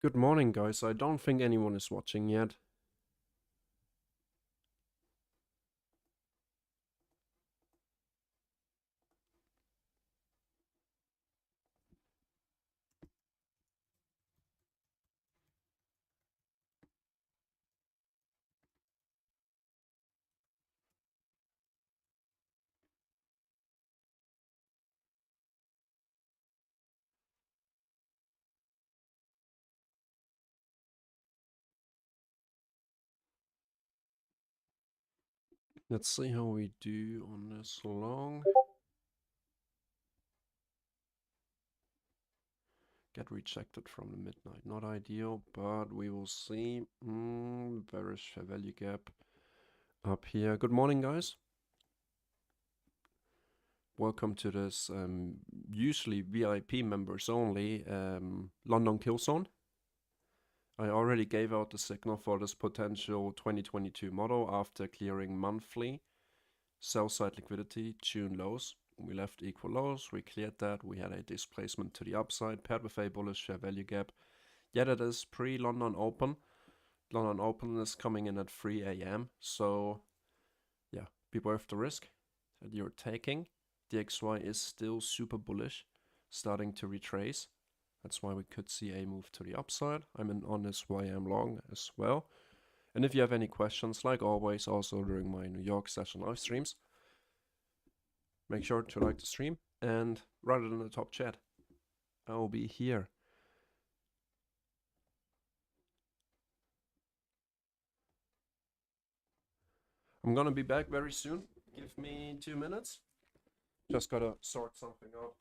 Good morning, guys. I don't think anyone is watching yet. Let's see how we do on this long. Get rejected from the midnight. Not ideal, but we will see. Bearish value gap up here. Good morning, guys. Welcome to this usually VIP members only London kill zone. I already gave out the signal for this potential 2022 model after clearing monthly sell side liquidity, June lows. We left equal lows, we cleared that, we had a displacement to the upside, paired with a bullish fair value gap. Yet it is pre-London Open. London Open is coming in at 3 a.m. So yeah, be worth the risk that you're taking. DXY is still super bullish, starting to retrace. That's why we could see a move to the upside. I'm in on this YM long as well. And if you have any questions, like always, also during my New York session live streams, make sure to like the stream and write it in the top chat. I will be here. I'm gonna be back very soon. Give me 2 minutes. Just gotta sort something out.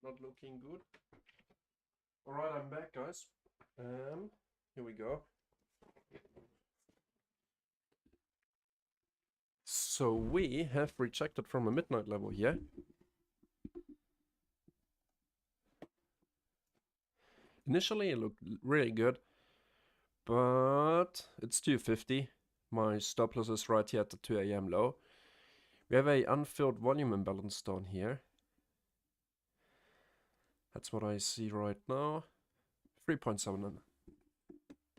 Not looking good. Alright, I'm back, guys. Here we go. So we have rejected from a midnight level here. Initially it looked really good, but it's 250. My stop loss is right here at the 2 a.m. low. We have a unfilled volume imbalance down here. That's what I see right now. 3.7.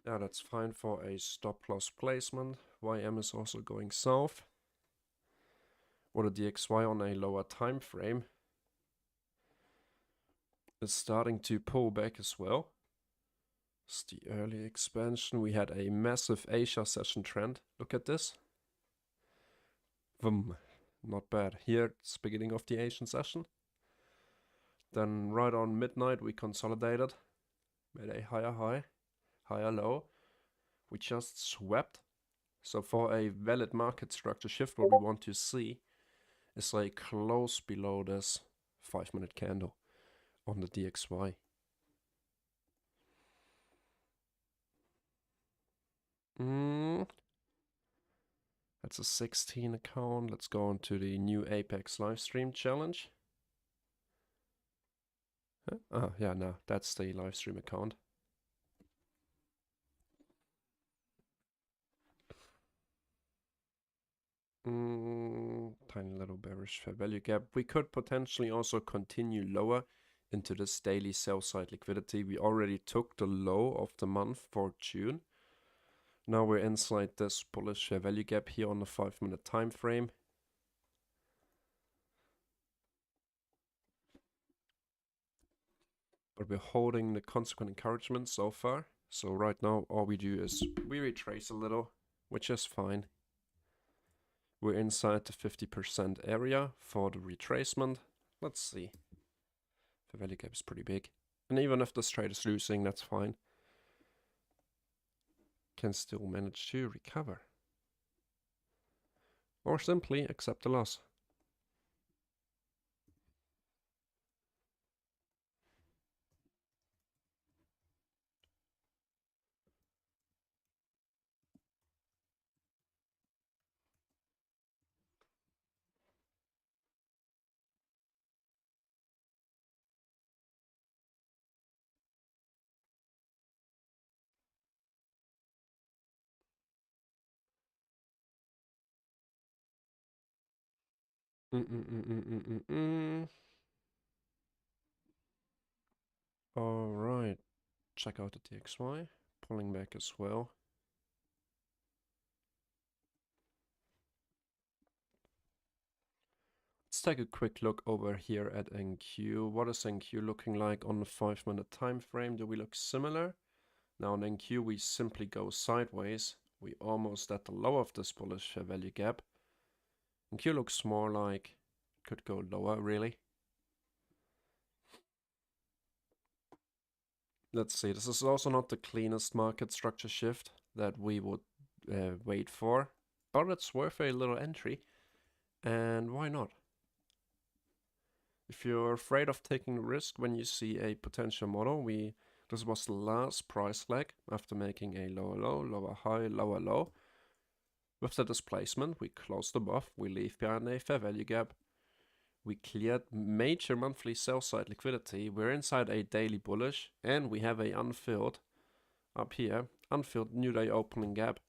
Yeah, that's fine for a stop loss placement. YM is also going south. Or the DXY on a lower time frame is starting to pull back as well. It's the early expansion. We had a massive Asia session trend. Look at this. Vroom. Not bad. Here it's beginning of the Asian session. Then right on midnight we consolidated. Made a higher high, higher low. We just swept. So for a valid market structure shift, what we want to see is like close below this 5-minute candle on the DXY. That's a 16 account. Let's go on to the new Apex livestream challenge. Huh? Oh, yeah, no, that's the livestream account. Tiny little bearish fair value gap. We could potentially also continue lower into this daily sell side liquidity. We already took the low of the month for June. Now we're inside this bullish fair value gap here on the 5-minute time frame. But we're holding the consequent encouragement so far. So right now all we do is we retrace a little, which is fine. We're inside the 50% area for the retracement. Let's see. The value gap is pretty big. And even if this trade is losing, that's fine. Can still manage to recover. Or simply accept the loss. Alright, check out the DXY, pulling back as well. Let's take a quick look over here at NQ. What is NQ looking like on the 5-minute time frame? Do we look similar? Now on NQ we simply go sideways. We almost at the low of this bullish value gap. NQ looks more like could go lower really. Let's see, this is also not the cleanest market structure shift that we would wait for, but it's worth a little entry, and why not? If you're afraid of taking risk when you see a potential model, this was the last price leg after making a lower low, lower high, lower low. With the displacement, we closed above, we leave behind a fair value gap. We cleared major monthly sell side liquidity. We're inside a daily bullish, and we have a unfilled up here, unfilled new day opening gap.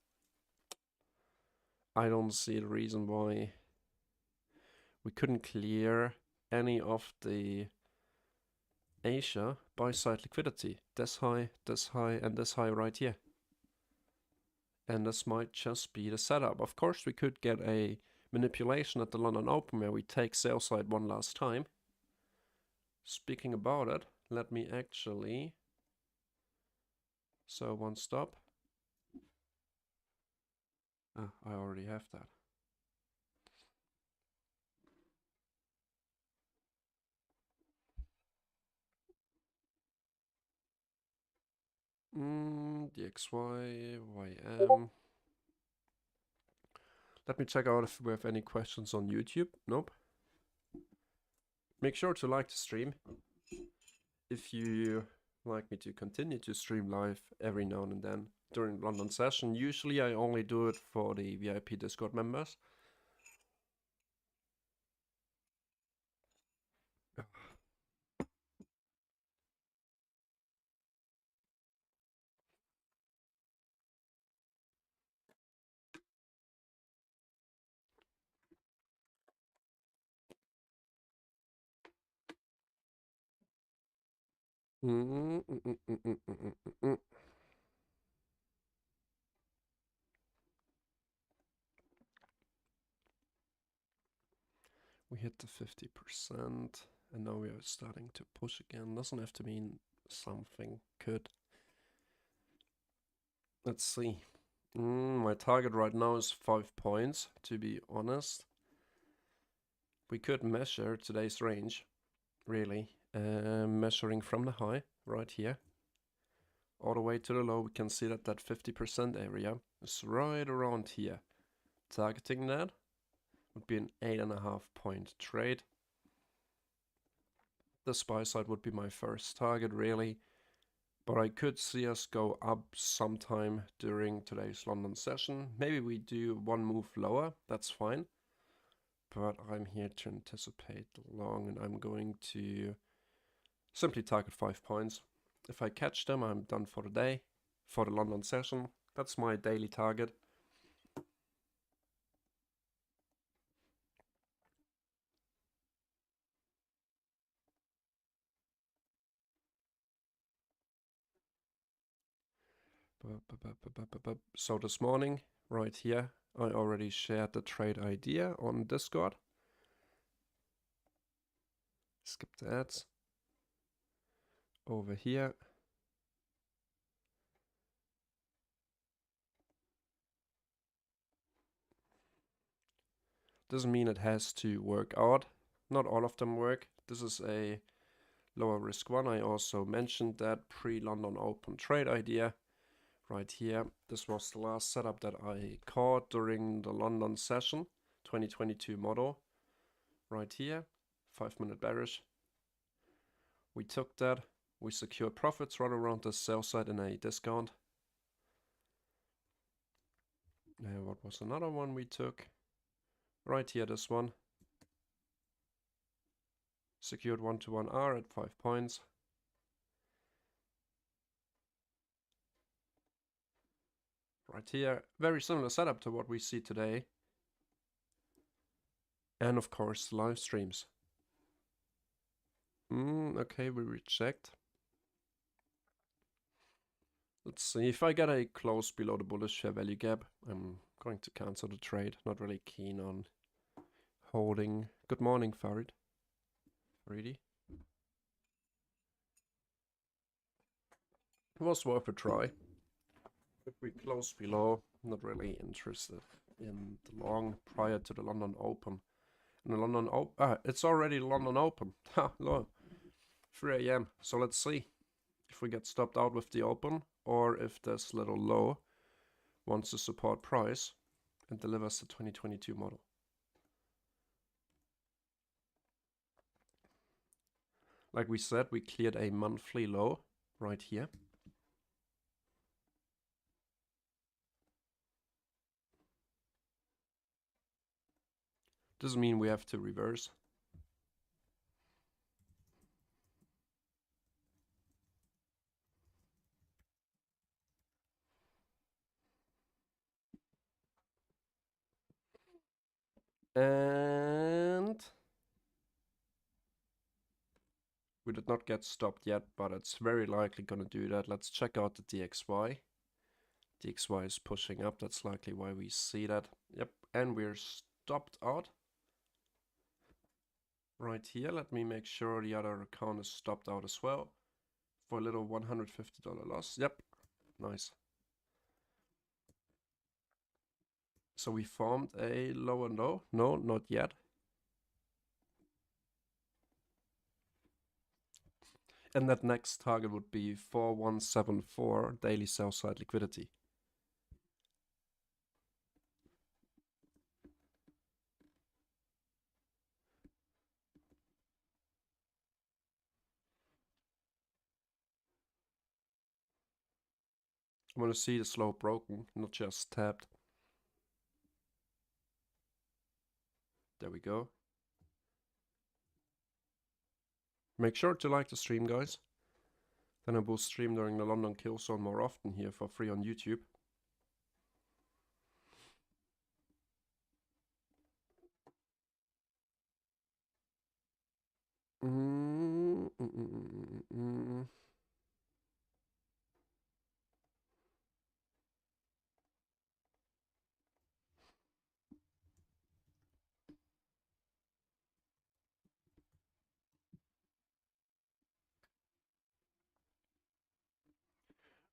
I don't see the reason why we couldn't clear any of the Asia buy side liquidity. This high, and this high right here. And this might just be the setup. Of course, we could get a manipulation at the London Open where we take sell side one last time. Speaking about it, let me actually sell one stop. Ah, I already have that. DXY, YM. Let me check out if we have any questions on YouTube. Nope. Make sure to like the stream. If you like me to continue to stream live every now and then during London session, usually I only do it for the VIP Discord members. We hit the 50%, and now we are starting to push again. Doesn't have to mean something could. Let's see. My target right now is 5 points, to be honest. We could measure today's range, really. Measuring from the high, right here, all the way to the low, we can see that that 50% area is right around here. Targeting that would be an 8.5 point trade. The SPY side would be my first target, really. But I could see us go up sometime during today's London session. Maybe we do one move lower, that's fine. But I'm here to anticipate the long, and I'm going to simply target 5 points. If I catch them, I'm done for the day, for the London session. That's my daily target. So this morning, right here, I already shared the trade idea on Discord. Skip the ads. Over here. Doesn't mean it has to work out. Not all of them work. This is a lower risk one. I also mentioned that pre-London Open trade idea right here. This was the last setup that I caught during the London session, 2022 model. Right here, 5-minute bearish. We took that. We secured profits right around the sell side in a discount. What was another one we took? Right here, this one. Secured 1-to-1 R at 5 points. Right here, very similar setup to what we see today. And of course, live streams. Okay, we reject. Let's see, if I get a close below the bullish fair value gap, I'm going to cancel the trade. Not really keen on holding. Good morning, Farid. Faridi. It was worth a try. If we close below, not really interested in the long prior to the London Open. And the London Open, it's already London Open. Ha, low. 3 AM. So let's see if we get stopped out with the open, or if this little low wants to support price and delivers the 2022 model. Like we said, we cleared a monthly low right here. Doesn't mean we have to reverse. And we did not get stopped yet, but it's very likely going to do that. Let's check out the DXY. DXY is pushing up. That's likely why we see that. Yep, and we're stopped out. Right here, let me make sure the other account is stopped out as well. For a little $150 loss. Yep, nice. So we formed a low and low. No, not yet. And that next target would be 4174 daily sell side liquidity. I want to see the slope broken, not just tapped. There we go. Make sure to like the stream, guys. Then I will stream during the London kill zone more often here for free on YouTube.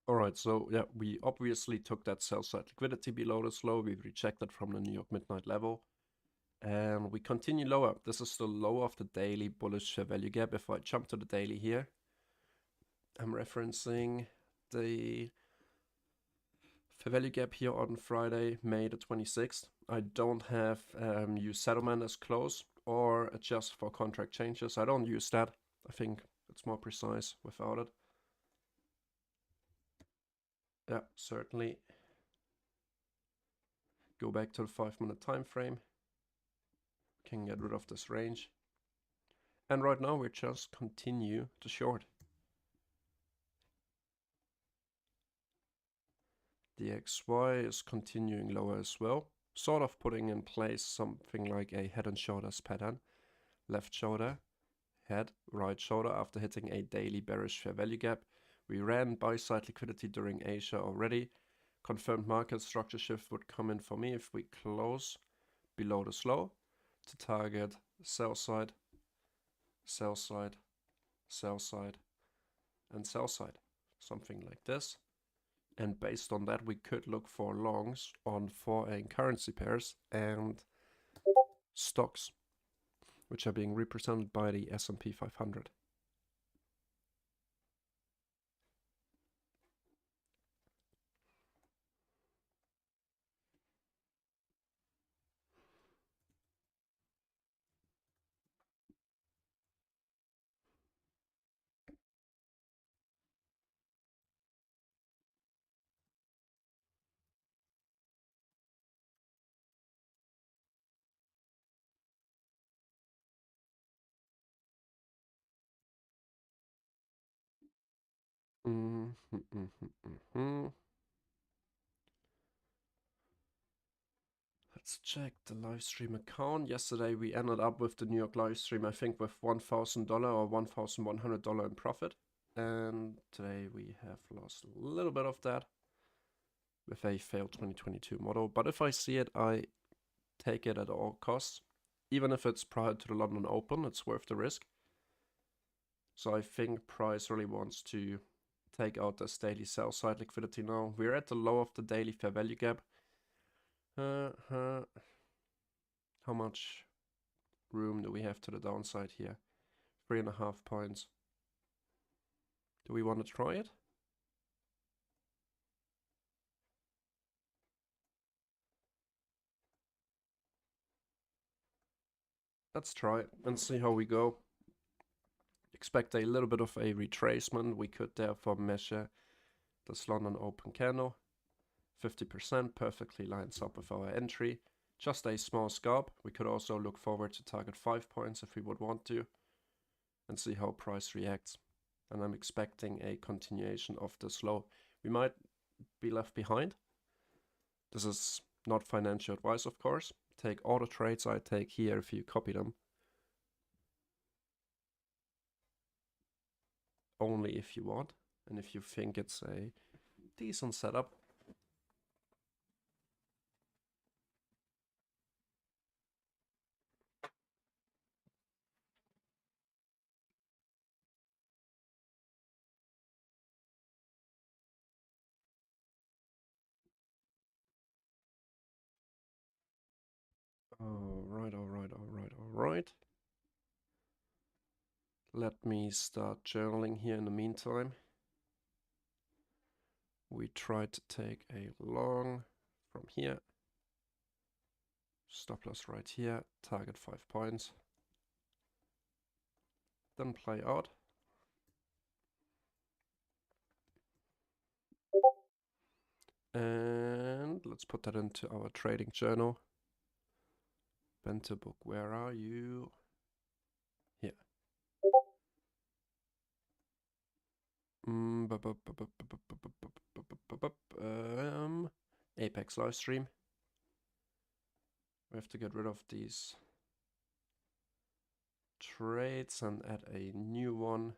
Alright, so yeah, we obviously took that sell side liquidity below this low. We rejected from the New York midnight level. And we continue lower. This is the low of the daily bullish fair value gap. If I jump to the daily here, I'm referencing the fair value gap here on Friday, May the 26th. I don't have use settlement as close or adjust for contract changes. I don't use that. I think it's more precise without it. Yeah, certainly. Go back to the 5-minute time frame. Can get rid of this range. And right now we just continue to short. The XY is continuing lower as well, sort of putting in place something like a head and shoulders pattern. Left shoulder, head, right shoulder after hitting a daily bearish fair value gap. We ran buy side liquidity during Asia already. Confirmed market structure shift would come in for me if we close below the slow to target sell side, sell side, sell side, and sell side. Something like this. And based on that, we could look for longs on foreign currency pairs and stocks, which are being represented by the S&P 500. Let's check the live stream account. Yesterday we ended up with the New York live stream, I think, with $1,000 or $1,100 in profit. And today we have lost a little bit of that with a failed 2022 model. But if I see it, I take it at all costs. Even if it's prior to the London Open, it's worth the risk. So I think price really wants to take out this daily sell side liquidity now. We're at the low of the daily fair value gap. How much room do we have to the downside here? 3.5 points. Do we want to try it? Let's try it and see how we go. Expect a little bit of a retracement. We could therefore measure this London Open candle. 50% perfectly lines up with our entry. Just a small scalp. We could also look forward to target 5 points if we would want to and see how price reacts. And I'm expecting a continuation of this low. We might be left behind. This is not financial advice, of course. Take all the trades I take here if you copy them. Only if you want and if you think it's a decent setup. All right. Let me start journaling here in the meantime. We try to take a long from here. Stop loss right here, target 5 points. Then play out. And let's put that into our trading journal. Bento book, where are you? Here. Apex live stream. We have to get rid of these trades and add a new one.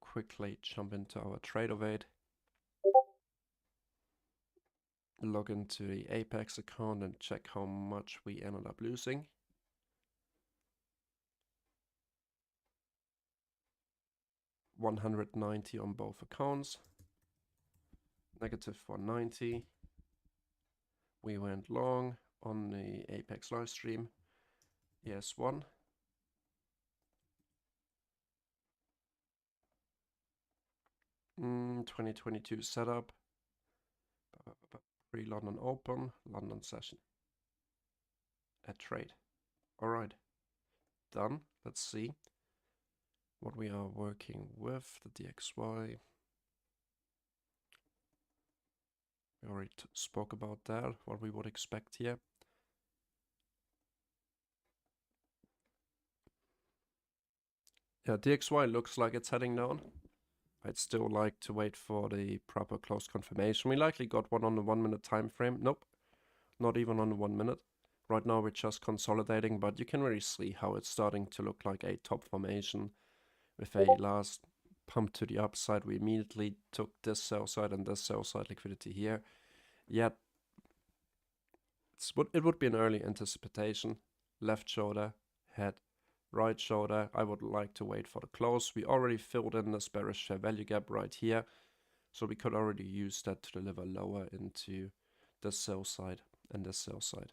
Quickly jump into our Tradeovate. Log into the Apex account and check how much we ended up losing. $190 on both accounts. Negative 190. We went long on the Apex live stream. ES1. Mm, 2022 setup. Pre-London Open, London session. Add trade. All right. Done. Let's see what we are working with. The DXY. We already spoke about that, what we would expect here. Yeah, DXY looks like it's heading down. I'd still like to wait for the proper close confirmation. We likely got one on the 1 minute time frame. Nope, not even on the 1 minute. Right now we're just consolidating, but you can really see how it's starting to look like a top formation. With a last pump to the upside, we immediately took this sell side and this sell side liquidity here. Yet, it would be an early anticipation. Left shoulder, head, right shoulder. I would like to wait for the close. We already filled in this bearish fair value gap right here. So we could already use that to deliver lower into this sell side and this sell side.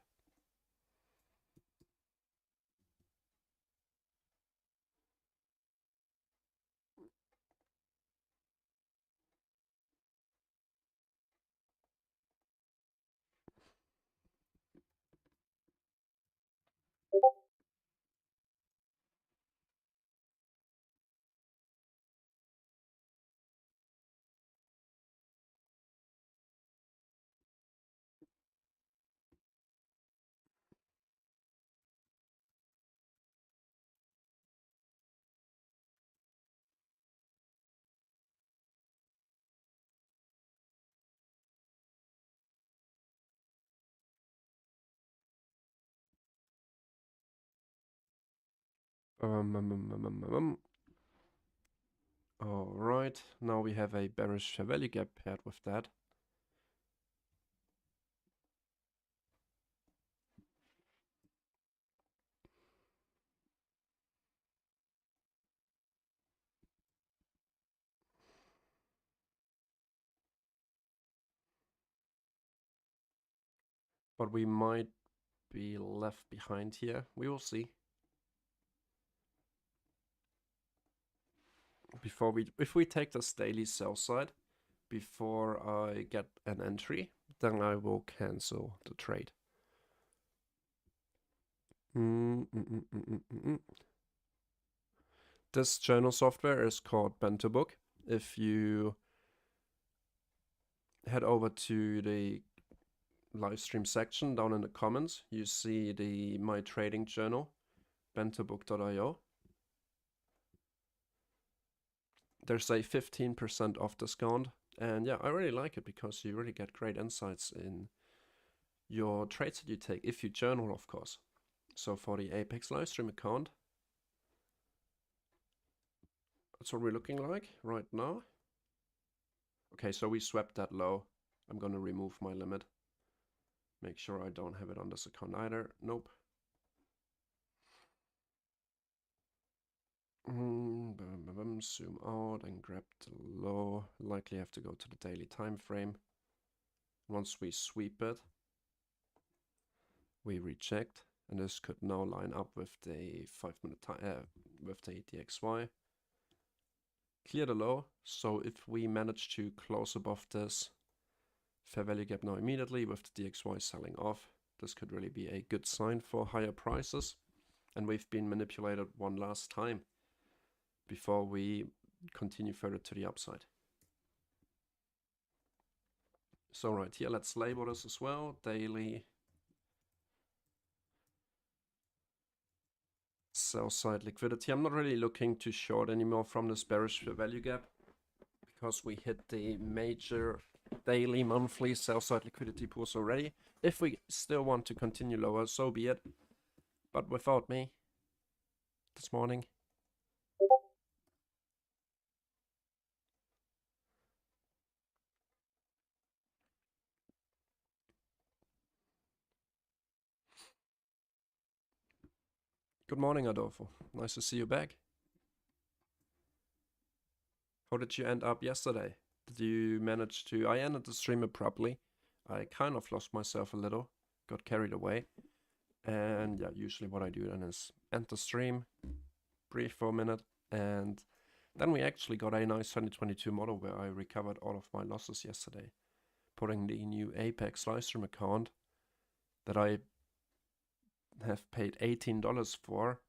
Alright, now we have a bearish fair value gap paired with that. But we might be left behind here. We will see. If we take this daily sell side before I get an entry, then I will cancel the trade. This journal software is called Book. If you head over to the live stream section down in the comments, you see the My Trading Journal, bentobook.io. There's a 15% off discount. And yeah, I really like it because you really get great insights in your trades that you take, if you journal, of course. So for the Apex livestream account, that's what we're looking like right now. Okay, so we swept that low. I'm going to remove my limit. Make sure I don't have it on this account either. Nope. Zoom out and grab the low. Likely have to go to the daily time frame. Once we sweep it, we reject, and this could now line up with the 5 minute time with the DXY. Clear the low. So if we manage to close above this fair value gap now immediately with the DXY selling off, this could really be a good sign for higher prices. And we've been manipulated one last time before we continue further to the upside. So right here, let's label this as well. Daily sell side liquidity. I'm not really looking to short anymore from this bearish fair value gap because we hit the major daily, monthly sell side liquidity pools already. If we still want to continue lower, so be it. But without me this morning. Good morning, Adolfo. Nice to see you back. How did you end up yesterday? Did you manage to... I ended the stream abruptly. I kind of lost myself a little. Got carried away. And yeah, usually what I do then is end the stream, breathe for a minute, and then we actually got a nice 2022 model where I recovered all of my losses yesterday, putting the new Apex livestream account that I have paid $18 for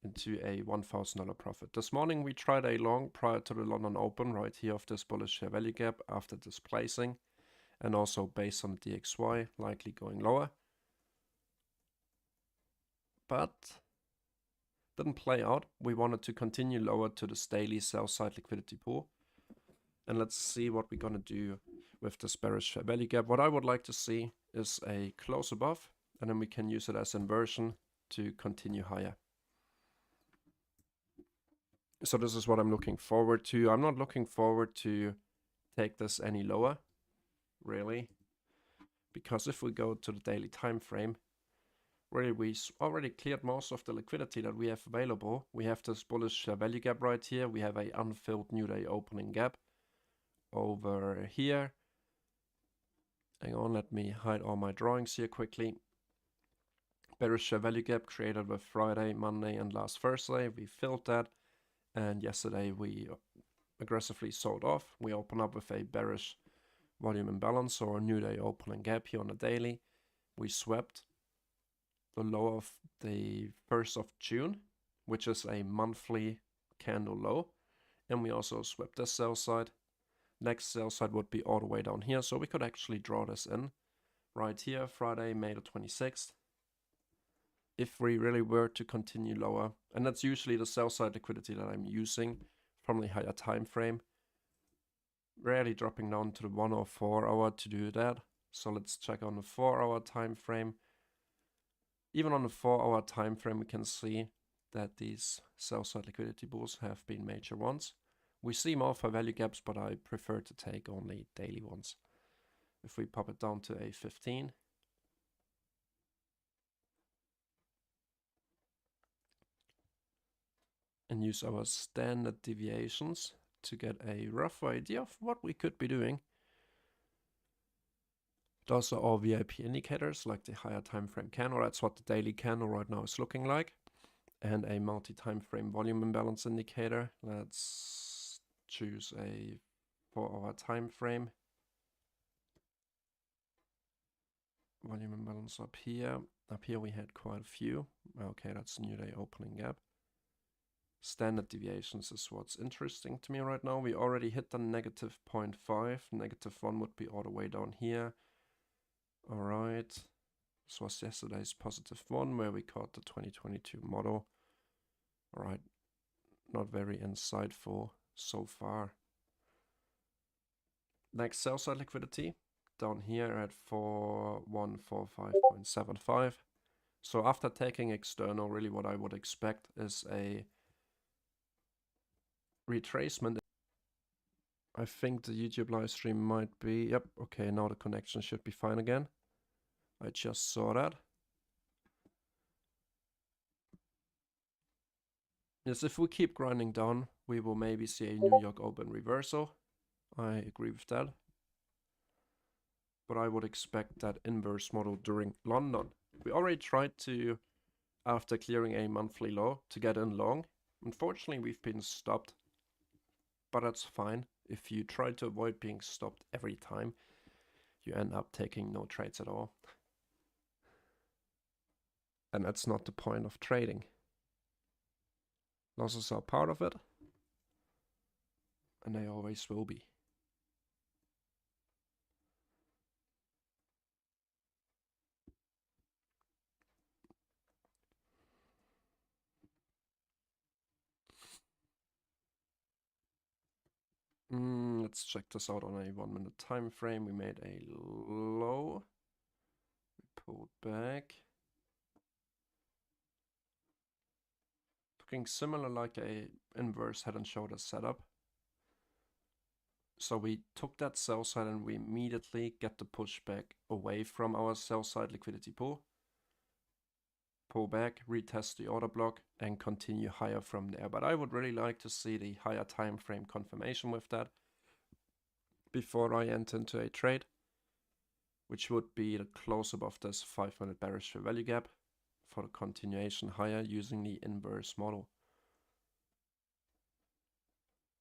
into a $1,000 profit. This morning we tried a long prior to the London Open right here of this bullish fair value gap after displacing, and also based on DXY, likely going lower. But didn't play out. We wanted to continue lower to this daily sell side liquidity pool. And let's see what we're gonna do with this bearish fair value gap. What I would like to see is a close above, and then we can use it as inversion to continue higher. So this is what I'm looking forward to. I'm not looking forward to take this any lower, really, because if we go to the daily time frame, really we already cleared most of the liquidity that we have available. We have this bullish value gap right here. We have a unfilled new day opening gap over here. Hang on, let me hide all my drawings here quickly. Bearish value gap created with Friday, Monday, and last Thursday. We filled that. And yesterday we aggressively sold off. We open up with a bearish volume imbalance or a new day opening gap here on the daily. We swept the low of the 1st of June, which is a monthly candle low. And we also swept this sell side. Next sell side would be all the way down here. So we could actually draw this in right here, Friday, May the 26th. If we really were to continue lower, and that's usually the sell side liquidity that I'm using from the higher time frame, rarely dropping down to the 1 or 4 hour to do that. So let's check on the 4 hour time frame. Even on the 4 hour time frame, we can see that these sell side liquidity bulls have been major ones. We see more for value gaps, but I prefer to take only daily ones. If we pop it down to a 15, and use our standard deviations to get a rough idea of what we could be doing. Those are all VIP indicators, like the higher time frame candle. That's what the daily candle right now is looking like. And a multi-time frame volume imbalance indicator. Let's choose a 4-hour time frame. Volume imbalance up here. Up here we had quite a few. Okay, that's new day opening gap. Standard deviations is what's interesting to me right now. We already hit the negative 0.5. Negative 1 would be all the way down here. All right. This was yesterday's positive 1 where we caught the 2022 model. All right. Not very insightful so far. Next sell side liquidity down here at 4145.75. So after taking external, really what I would expect is a retracement. I think the YouTube live stream might be, yep, okay, now the connection should be fine again. I just saw that. Yes, if we keep grinding down, we will maybe see a New York Open reversal. I agree with that. But I would expect that inverse model during London. We already tried to, after clearing a monthly low, to get in long. Unfortunately, we've been stopped. But that's fine. If you try to avoid being stopped every time, you end up taking no trades at all. And that's not the point of trading. Losses are part of it. And they always will be. Let's check this out on a 1 minute time frame. We made a low. We pulled back. Looking similar like a inverse head and shoulders setup. So we took that sell side and we immediately get the pushback away from our sell side liquidity pool. Pull back, retest the order block, and continue higher from there. But I would really like to see the higher time frame confirmation with that before I enter into a trade, which would be the close above this 5-minute bearish fair value gap for the continuation higher using the inverse model.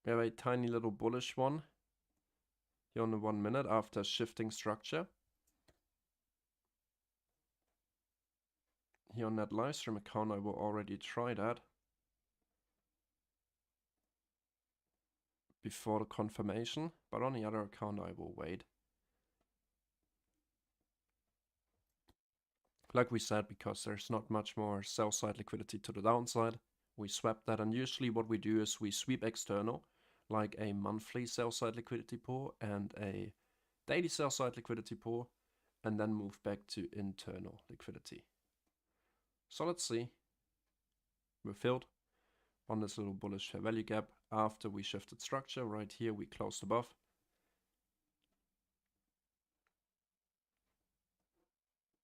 We have a tiny little bullish one here on the 1 minute after shifting structure. Here on that live stream account, I will already try that before the confirmation, but on the other account, I will wait. Like we said, because there's not much more sell side liquidity to the downside, we swap that, and usually what we do is we sweep external, like a monthly sell side liquidity pool and a daily sell side liquidity pool, and then move back to internal liquidity. So let's see. We're filled on this little bullish fair value gap after we shifted structure. Right here we closed above.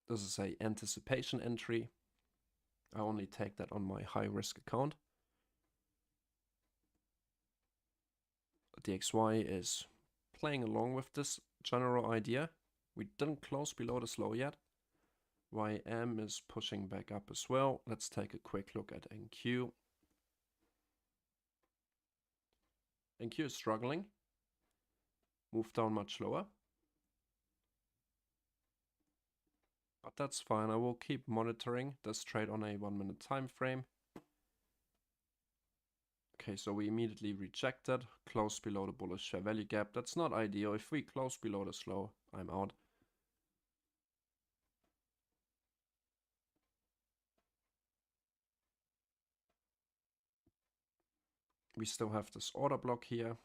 This is a anticipation entry. I only take that on my high risk account. DXY is playing along with this general idea. We didn't close below this low yet. YM is pushing back up as well. Let's take a quick look at NQ. NQ is struggling. Move down much lower. But that's fine. I will keep monitoring this trade on a 1 minute time frame. Okay, so we immediately rejected, close below the bullish fair value gap. That's not ideal. If we close below this low, I'm out. We still have this order block here.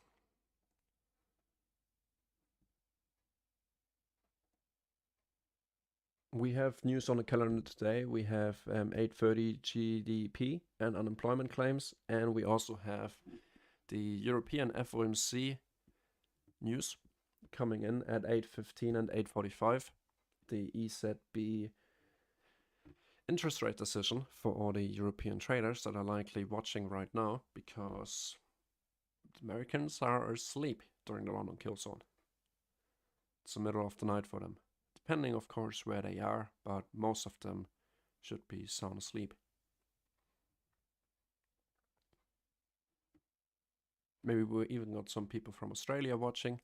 We have news on the calendar today. We have 8:30 GDP and unemployment claims, and we also have the European FOMC news coming in at 8:15 and 8:45. The ECB interest rate decision for all the European traders that are likely watching right now, because the Americans are asleep during the London kill zone. It's the middle of the night for them. Depending, of course, where they are, but most of them should be sound asleep. Maybe we even got some people from Australia watching.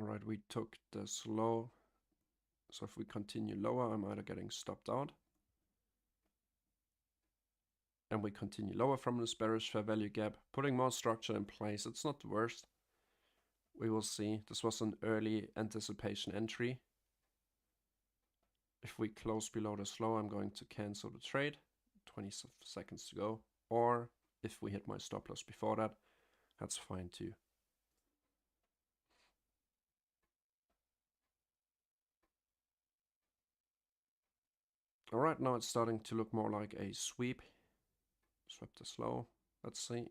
All right, we took this low. So if we continue lower, I'm either getting stopped out. And we continue lower from this bearish fair value gap, putting more structure in place. It's not the worst. We will see. This was an early anticipation entry. If we close below this low, I'm going to cancel the trade. 20 seconds to go. Or if we hit my stop loss before that, that's fine too. All right, now it's starting to look more like a sweep. Swap this low. Let's see.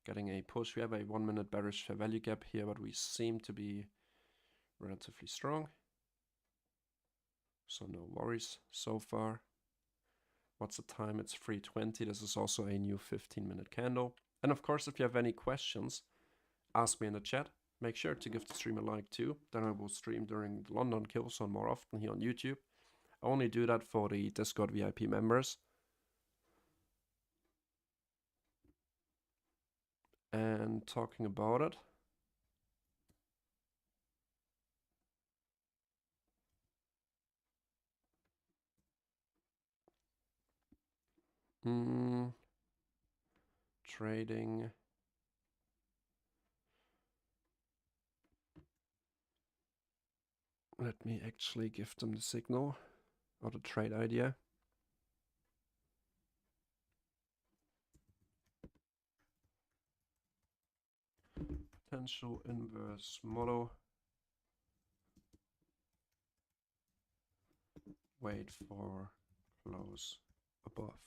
Getting a push. We have a 1 minute bearish fair value gap here, but we seem to be relatively strong. So no worries so far. What's the time? It's 3:20. This is also a new 15-minute candle. And of course, if you have any questions, ask me in the chat. Make sure to give the stream a like too. Then I will stream during the London kill zone more often here on YouTube. I only do that for the Discord VIP members. And talking about it, trading. Let me actually give them the signal or the trade idea. Potential inverse model. Wait for close above.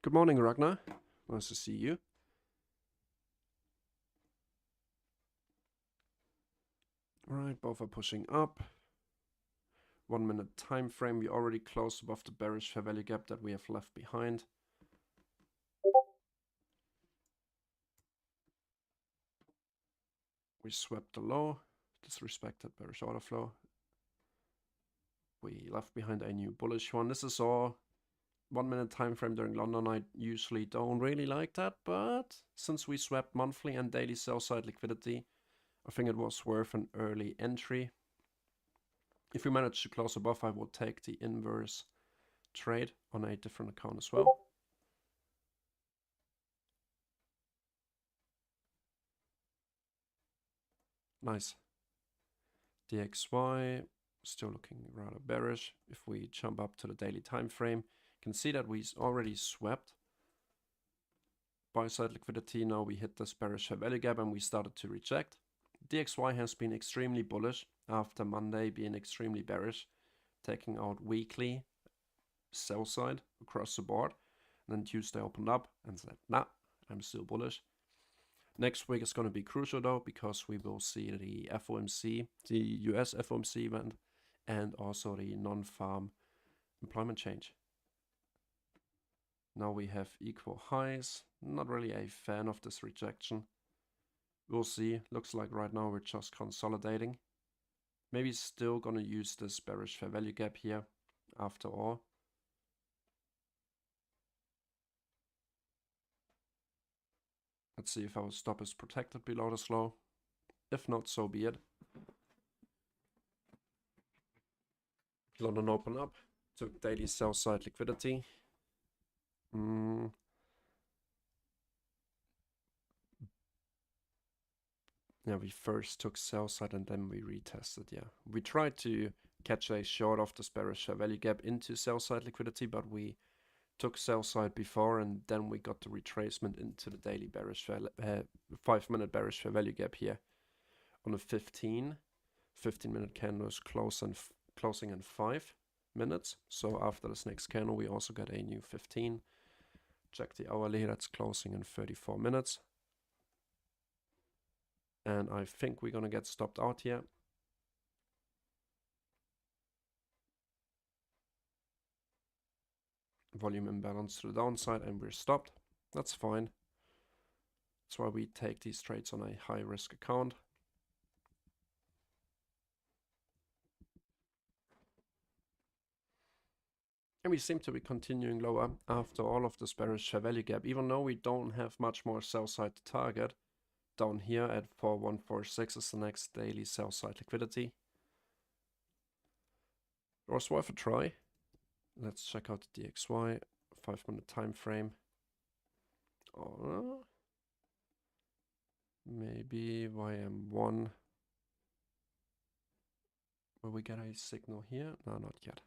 Good morning, Ragnar. Nice to see you. All right, both are pushing up. 1 minute time frame. We already closed above the bearish fair value gap that we have left behind. We swept the low, disrespected bearish order flow. We left behind a new bullish one. This is all 1 minute time frame during London. I usually don't really like that, but since we swept monthly and daily sell side liquidity, I think it was worth an early entry. If we manage to close above, I will take the inverse trade on a different account as well. Nice. DXY still looking rather bearish. If we jump up to the daily time frame, you can see that we already swept buy side liquidity. Now we hit this bearish fair value gap and we started to reject. DXY has been extremely bullish after Monday being extremely bearish, taking out weekly sell side across the board. And then Tuesday opened up and said, nah, I'm still bullish. Next week is going to be crucial though, because we will see the FOMC, the US FOMC event, and also the non-farm employment change. Now we have equal highs. Not really a fan of this rejection. We'll see. Looks like right now we're just consolidating. Maybe still going to use this bearish fair value gap here after all. Let's see if our stop is protected below this low. If not, so be it. London open up. Took daily sell side liquidity. Yeah, we first took sell side and then we retested. Yeah, we tried to catch a short of this bearish fair value gap into sell side liquidity, but we took sell side before and then we got the retracement into the daily bearish 5-minute bearish fair value gap here on a 15-minute candle is closing in 5 minutes. So after this next candle we also got a new 15. Check the hourly, that's closing in 34 minutes. And I think we're gonna get stopped out here. Volume imbalance to the downside and we're stopped. That's fine. That's why we take these trades on a high risk account. And we seem to be continuing lower after all of this bearish fair value gap, even though we don't have much more sell side to target. Down here at 4146 is the next daily sell side liquidity. It was worth a try. Let's check out the DXY 5-minute time frame. Maybe YM1. Will we get a signal here? No, not yet.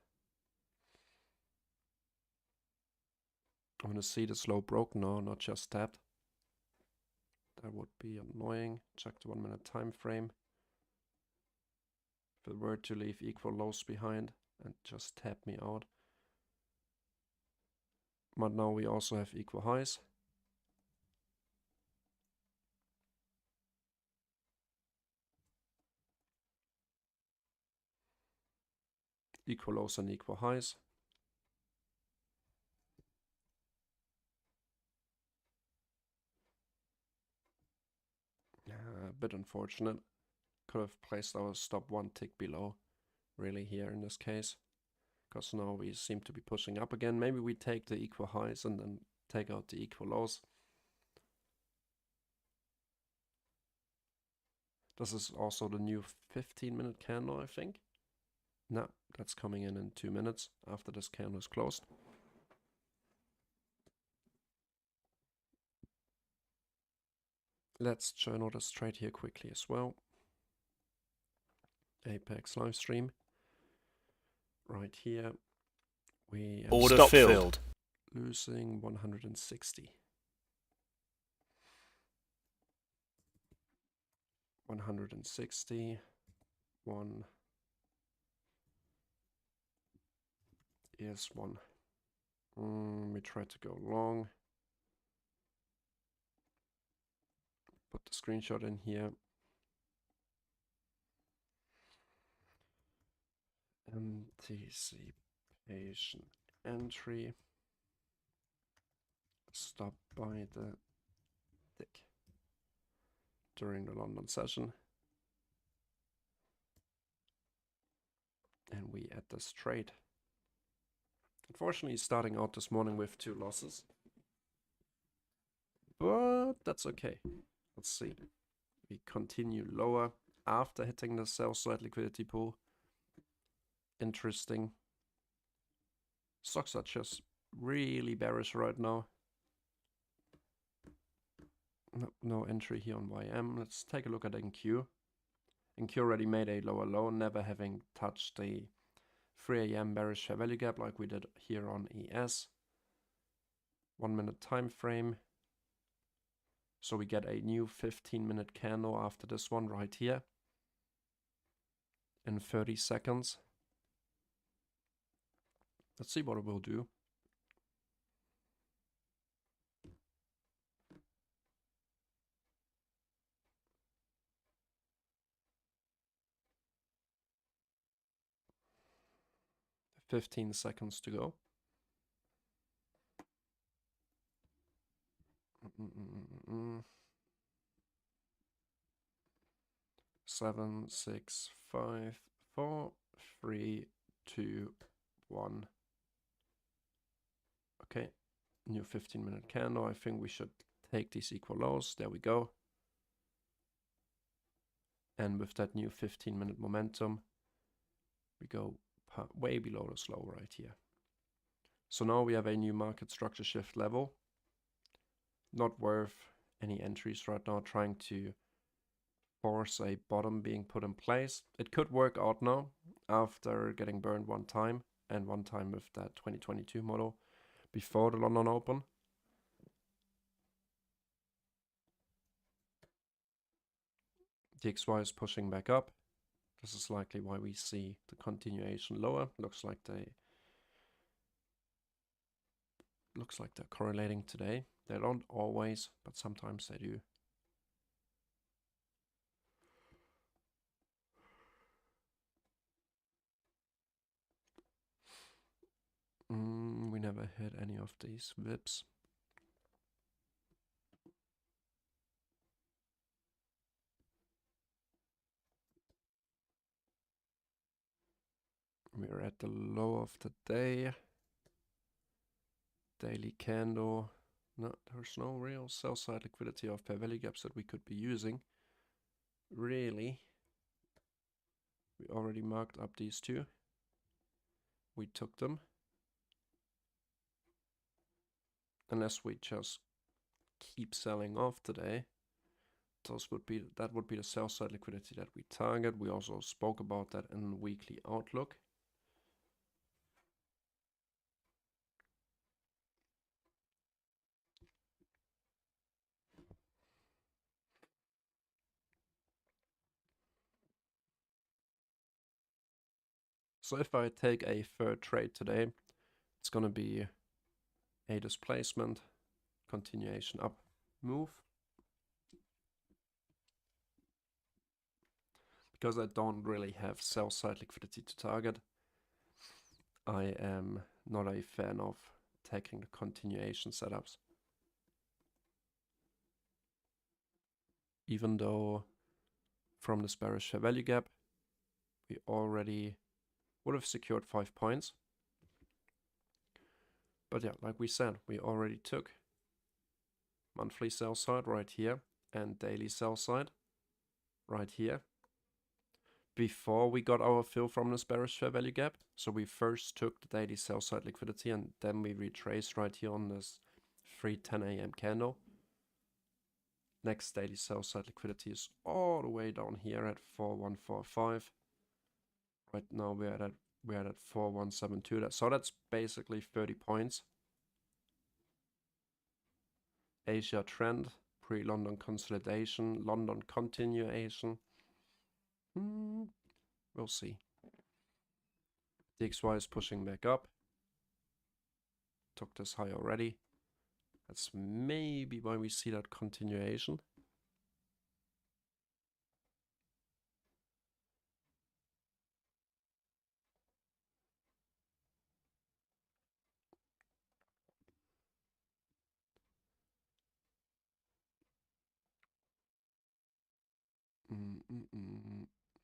I want to see the slow broke. No, not just tapped. That would be annoying. Check the 1-minute time frame. If it were to leave equal lows behind and just tap me out. But now we also have equal highs. Equal lows and equal highs. A bit unfortunate. Could have placed our stop 1 tick below, really, here in this case. Because now we seem to be pushing up again. Maybe we take the equal highs and then take out the equal lows. This is also the new 15-minute candle, I think. No, that's coming in 2 minutes after this candle is closed. Let's journal this trade here quickly as well. Apex livestream. Right here, we order filled. Losing 160. 160. One is one. We try to go long. Put the screenshot in here. Anticipation entry. Stop by the tick during the London session. And we add this trade. Unfortunately, starting out this morning with 2 losses. But that's okay. Let's see. We continue lower after hitting the sell side liquidity pool. Interesting. Stocks are just really bearish right now. No entry here on YM. Let's take a look at NQ. NQ already made a lower low, never having touched the 3 AM bearish fair value gap like we did here on ES. 1 minute time frame. So we get a new 15-minute candle after this one right here in 30 seconds. Let's see what it will do. $15 seconds to go. 7, 6, 5, 4, 3, 2, 1. Okay, new 15-minute candle. I think we should take these equal lows. There we go. And with that new 15-minute momentum, we go way below the slow right here. So now we have a new market structure shift level. Not worth any entries right now, trying to force a bottom being put in place. It could work out now after getting burned one time, and one time with that 2022 model before the London Open. DXY is pushing back up. This is likely why we see the continuation lower. Looks like they're correlating today. They don't always, but sometimes they do. We never hit any of these VIPs. We're at the low of the day. Daily candle. No, there's no real sell side liquidity of fair value gaps that we could be using. Really. We already marked up these two. We took them. Unless we just keep selling off today. That would be the sell side liquidity that we target. We also spoke about that in the weekly outlook. So if I take a third trade today, it's going to be a displacement, continuation up move. Because I don't really have sell side liquidity to target, I am not a fan of taking the continuation setups. Even though from this bearish fair value gap, we already would have secured 5 points. But yeah, like we said, we already took monthly sell side right here and daily sell side right here before we got our fill from this bearish fair value gap. So we first took the daily sell side liquidity and then we retraced right here on this 3:10 AM candle. Next daily sell side liquidity is all the way down here at 4145. Right now we're at 4172. So that's basically 30 points. Asia trend, pre-London consolidation, London continuation. We'll see. DXY is pushing back up. Took this high already. That's maybe why we see that continuation.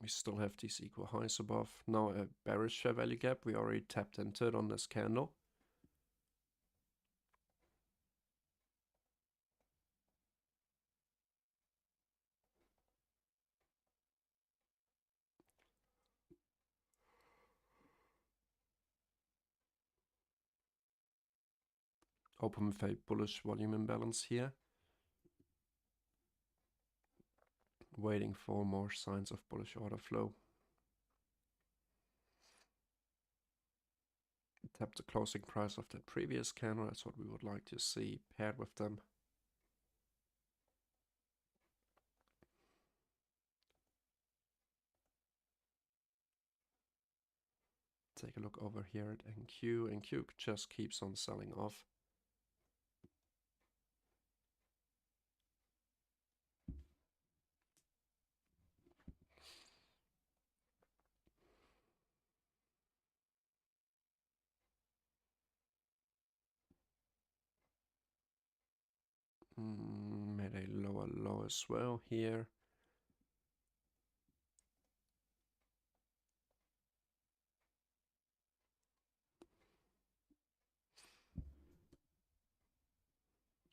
We still have these equal highs above. Now a bearish fair value gap. We already tapped into it on this candle. Open with a bullish volume imbalance here. Waiting for more signs of bullish order flow. Tap the closing price of the previous candle. That's what we would like to see paired with them. Take a look over here at NQ. NQ just keeps on selling off. Made a lower low as well here.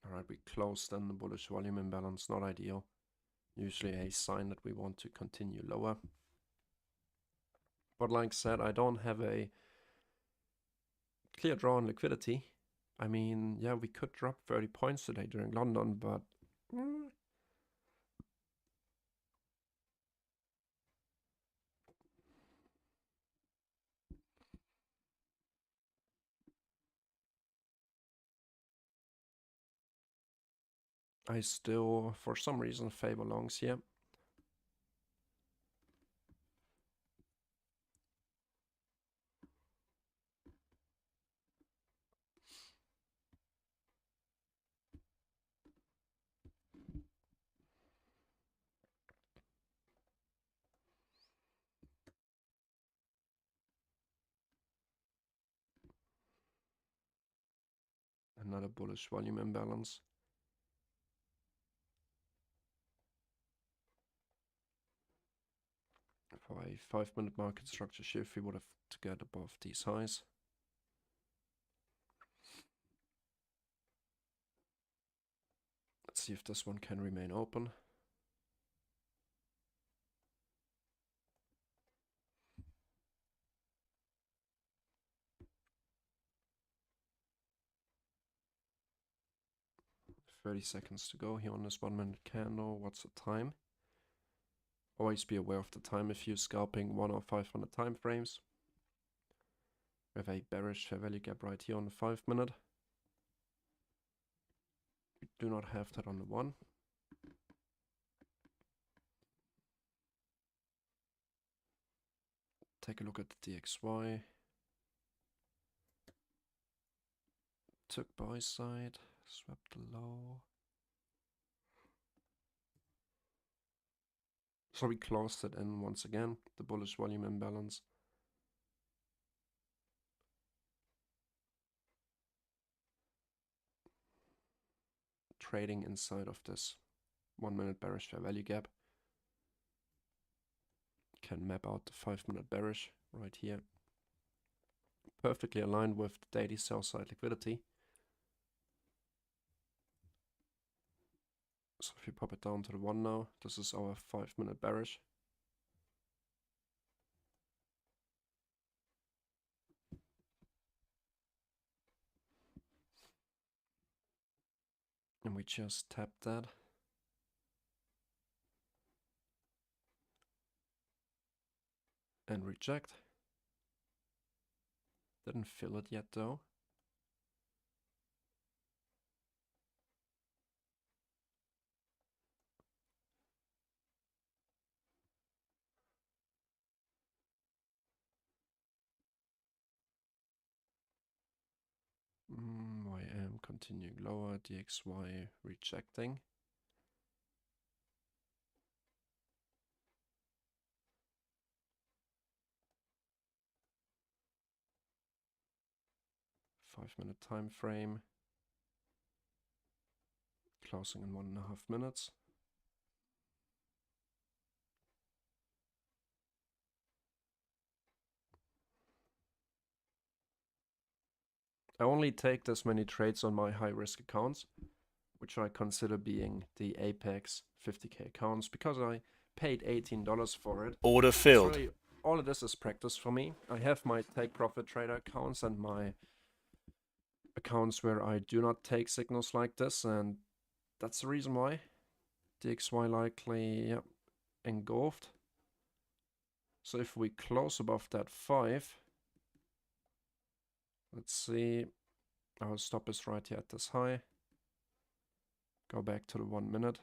Alright, we closed then the bullish volume imbalance, not ideal. Usually a sign that we want to continue lower. But like I said, I don't have a clear draw on liquidity. I mean, yeah, we could drop 30 points today during London, but I still, for some reason, favor longs here. Another bullish volume imbalance. For a 5-minute market structure shift, we would have to get above these highs. Let's see if this one can remain open. "30 seconds to go here on this 1-minute candle. What's the time?" Always be aware of the time if you're scalping 1 or 500 time frames. We have a bearish fair value gap right here on the 5-minute. We do not have that on the 1. Take a look at the DXY. Took buy side, swept the low. So we closed it in once again, the bullish volume imbalance. Trading inside of this 1-minute bearish fair value gap. Can map out the 5-minute bearish right here. Perfectly aligned with the daily sell side liquidity. So if you pop it down to the 1 now, this is our 5-minute bearish. And we just tap that. And reject. Didn't fill it yet though. YM continuing lower, DXY rejecting. Five-minute time frame. Closing in 1.5 minutes. I only take this many trades on my high-risk accounts, which I consider being the Apex 50k accounts, because I paid $18 for it. Order filled. Really, all of this is practice for me. I have my take profit trader accounts and my accounts where I do not take signals like this, and that's the reason why. DXY likely, yep, engulfed. So if we close above that 5, let's see, our stop is right here at this high. Go back to the 1 minute.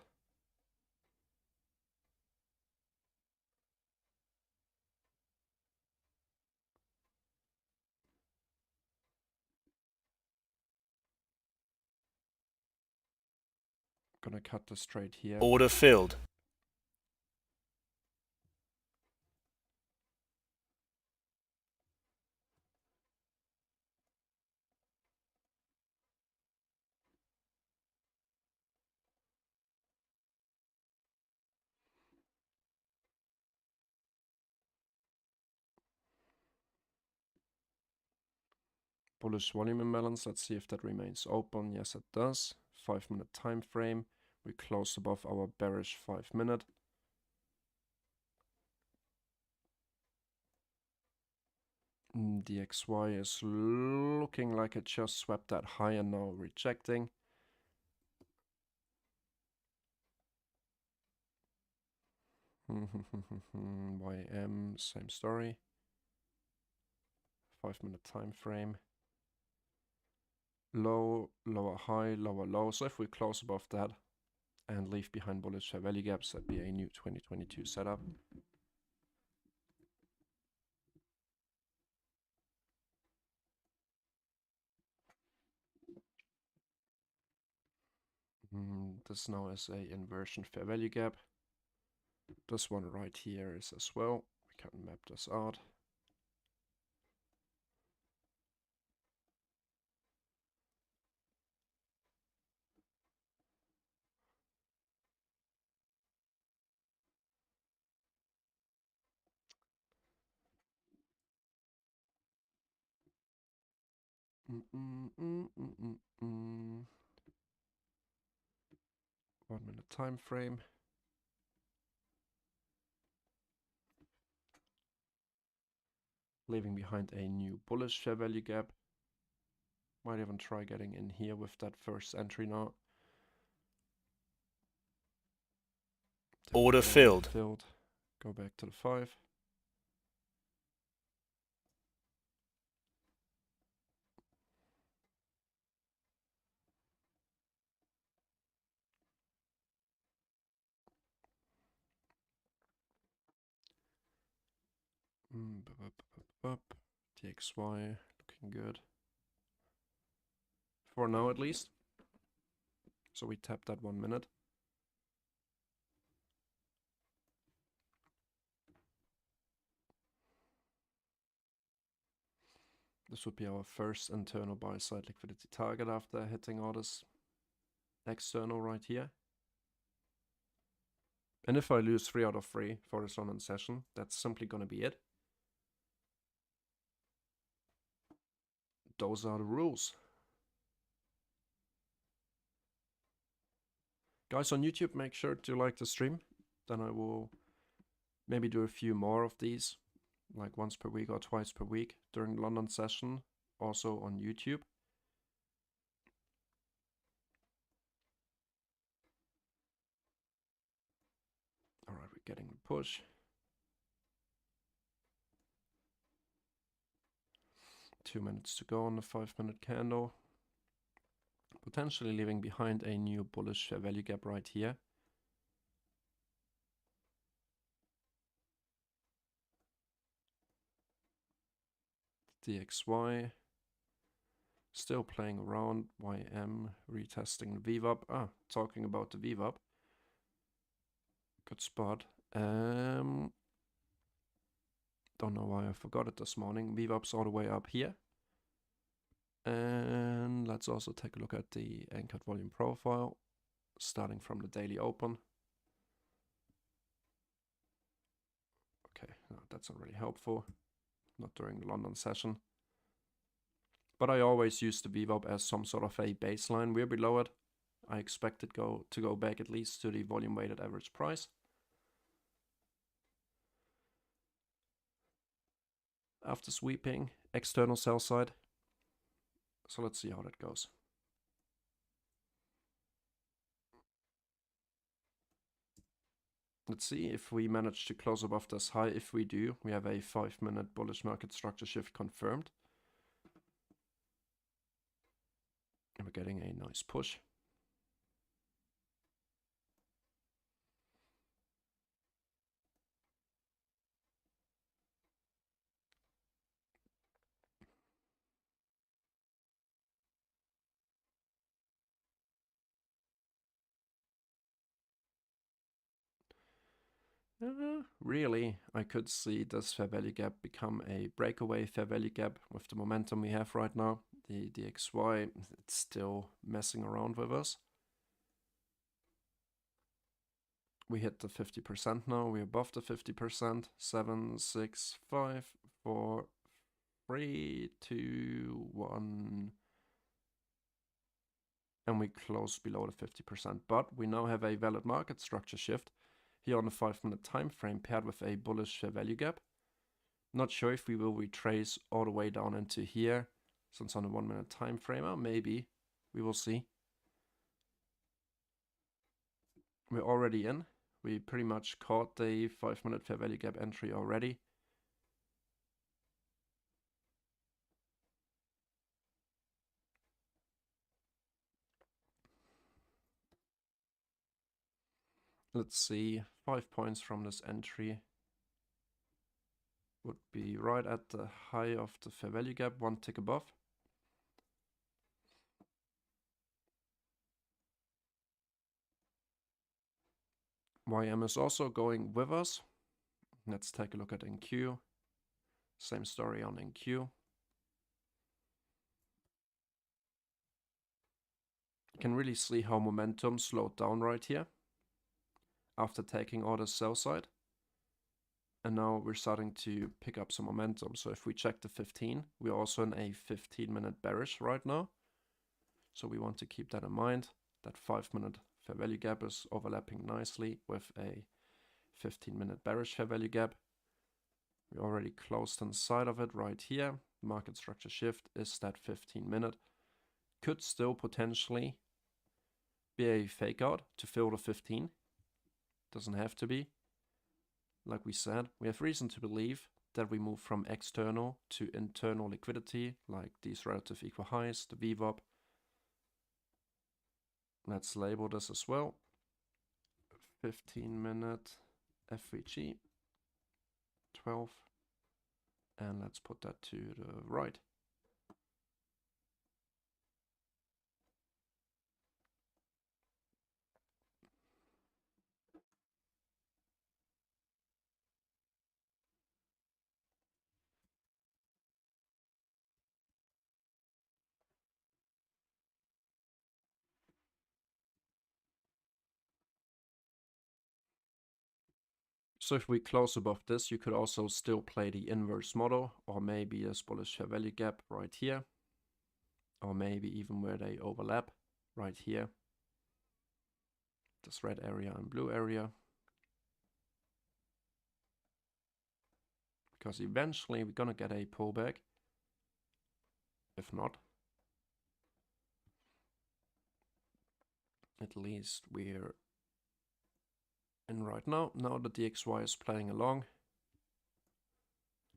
Gonna cut the straight here. Order filled. Bullish volume imbalance. Let's see if that remains open. Yes, it does. 5-minute time frame. We close above our bearish 5-minute. DXY is looking like it just swept that high and now rejecting. YM, same story. 5-minute time frame. Low, lower high, lower low. So if we close above that and leave behind bullish fair value gaps, that'd be a new 2022 setup. This now is a inversion fair value gap. This one right here is as well. We can map this out. Mm-mm-mm-mm-mm-mm. 1-minute time frame. Leaving behind a new bullish fair value gap. Might even try getting in here with that first entry now. Order filled. Go back to the 5. DXY looking good. For now at least. So we tap that 1 minute. This would be our first internal buy side liquidity target after hitting all this external right here. And if I lose 3 out of 3 for this London session, that's simply going to be it. Those are the rules. Guys on YouTube, make sure to like the stream. Then I will maybe do a few more of these, like once per week or twice per week during the London session, also on YouTube. All right, we're getting the push. Two minutes to go on the 5-minute candle. Potentially leaving behind a new bullish fair value gap right here. DXY still playing around. YM retesting the VWAP. Talking about the VWAP. Good spot. Don't know why I forgot it this morning. VWAP's all the way up here. And let's also take a look at the anchored volume profile, starting from the daily open. Okay, no, that's not really helpful. Not during the London session. But I always use the VWAP as some sort of a baseline. We're below it. I expect it to go back at least to the volume weighted average price. After sweeping, external sell side. So let's see how that goes. Let's see if we manage to close above this high. If we do, we have a 5-minute bullish market structure shift confirmed. And we're getting a nice push. Really, I could see this fair value gap become a breakaway fair value gap with the momentum we have right now. The DXY, it's still messing around with us. We hit the 50% now. We're above the 50%. 7, 6, 5, 4, 3, 2, 1. And we close below the 50%. But we now have a valid market structure shift here on the 5-minute time frame paired with a bullish fair value gap. Not sure if we will retrace all the way down into here, since on the 1-minute time frame, maybe. We will see. We're already in. We pretty much caught the 5-minute fair value gap entry already. Let's see, 5 points from this entry would be right at the high of the fair value gap, 1 tick above. YM is also going with us. Let's take a look at NQ. Same story on NQ. You can really see how momentum slowed down right here after taking orders sell side. And now we're starting to pick up some momentum. So if we check the 15, we're also in a 15-minute bearish right now. So we want to keep that in mind. That 5-minute fair value gap is overlapping nicely with a 15-minute bearish fair value gap. We already closed inside of it right here. Market structure shift is that 15-minute. Could still potentially be a fake out to fill the 15. Doesn't have to be. Like we said, we have reason to believe that we move from external to internal liquidity, like these relative equal highs, the VWAP. Let's label this as well. 15-minute FVG, 12. And let's put that to the right. So if we close above this, you could also still play the inverse model, or maybe a bullish fair value gap right here, or maybe even where they overlap right here. This red area and blue area. Because eventually we're gonna get a pullback. If not, at least we're in right now. Now the DXY is playing along.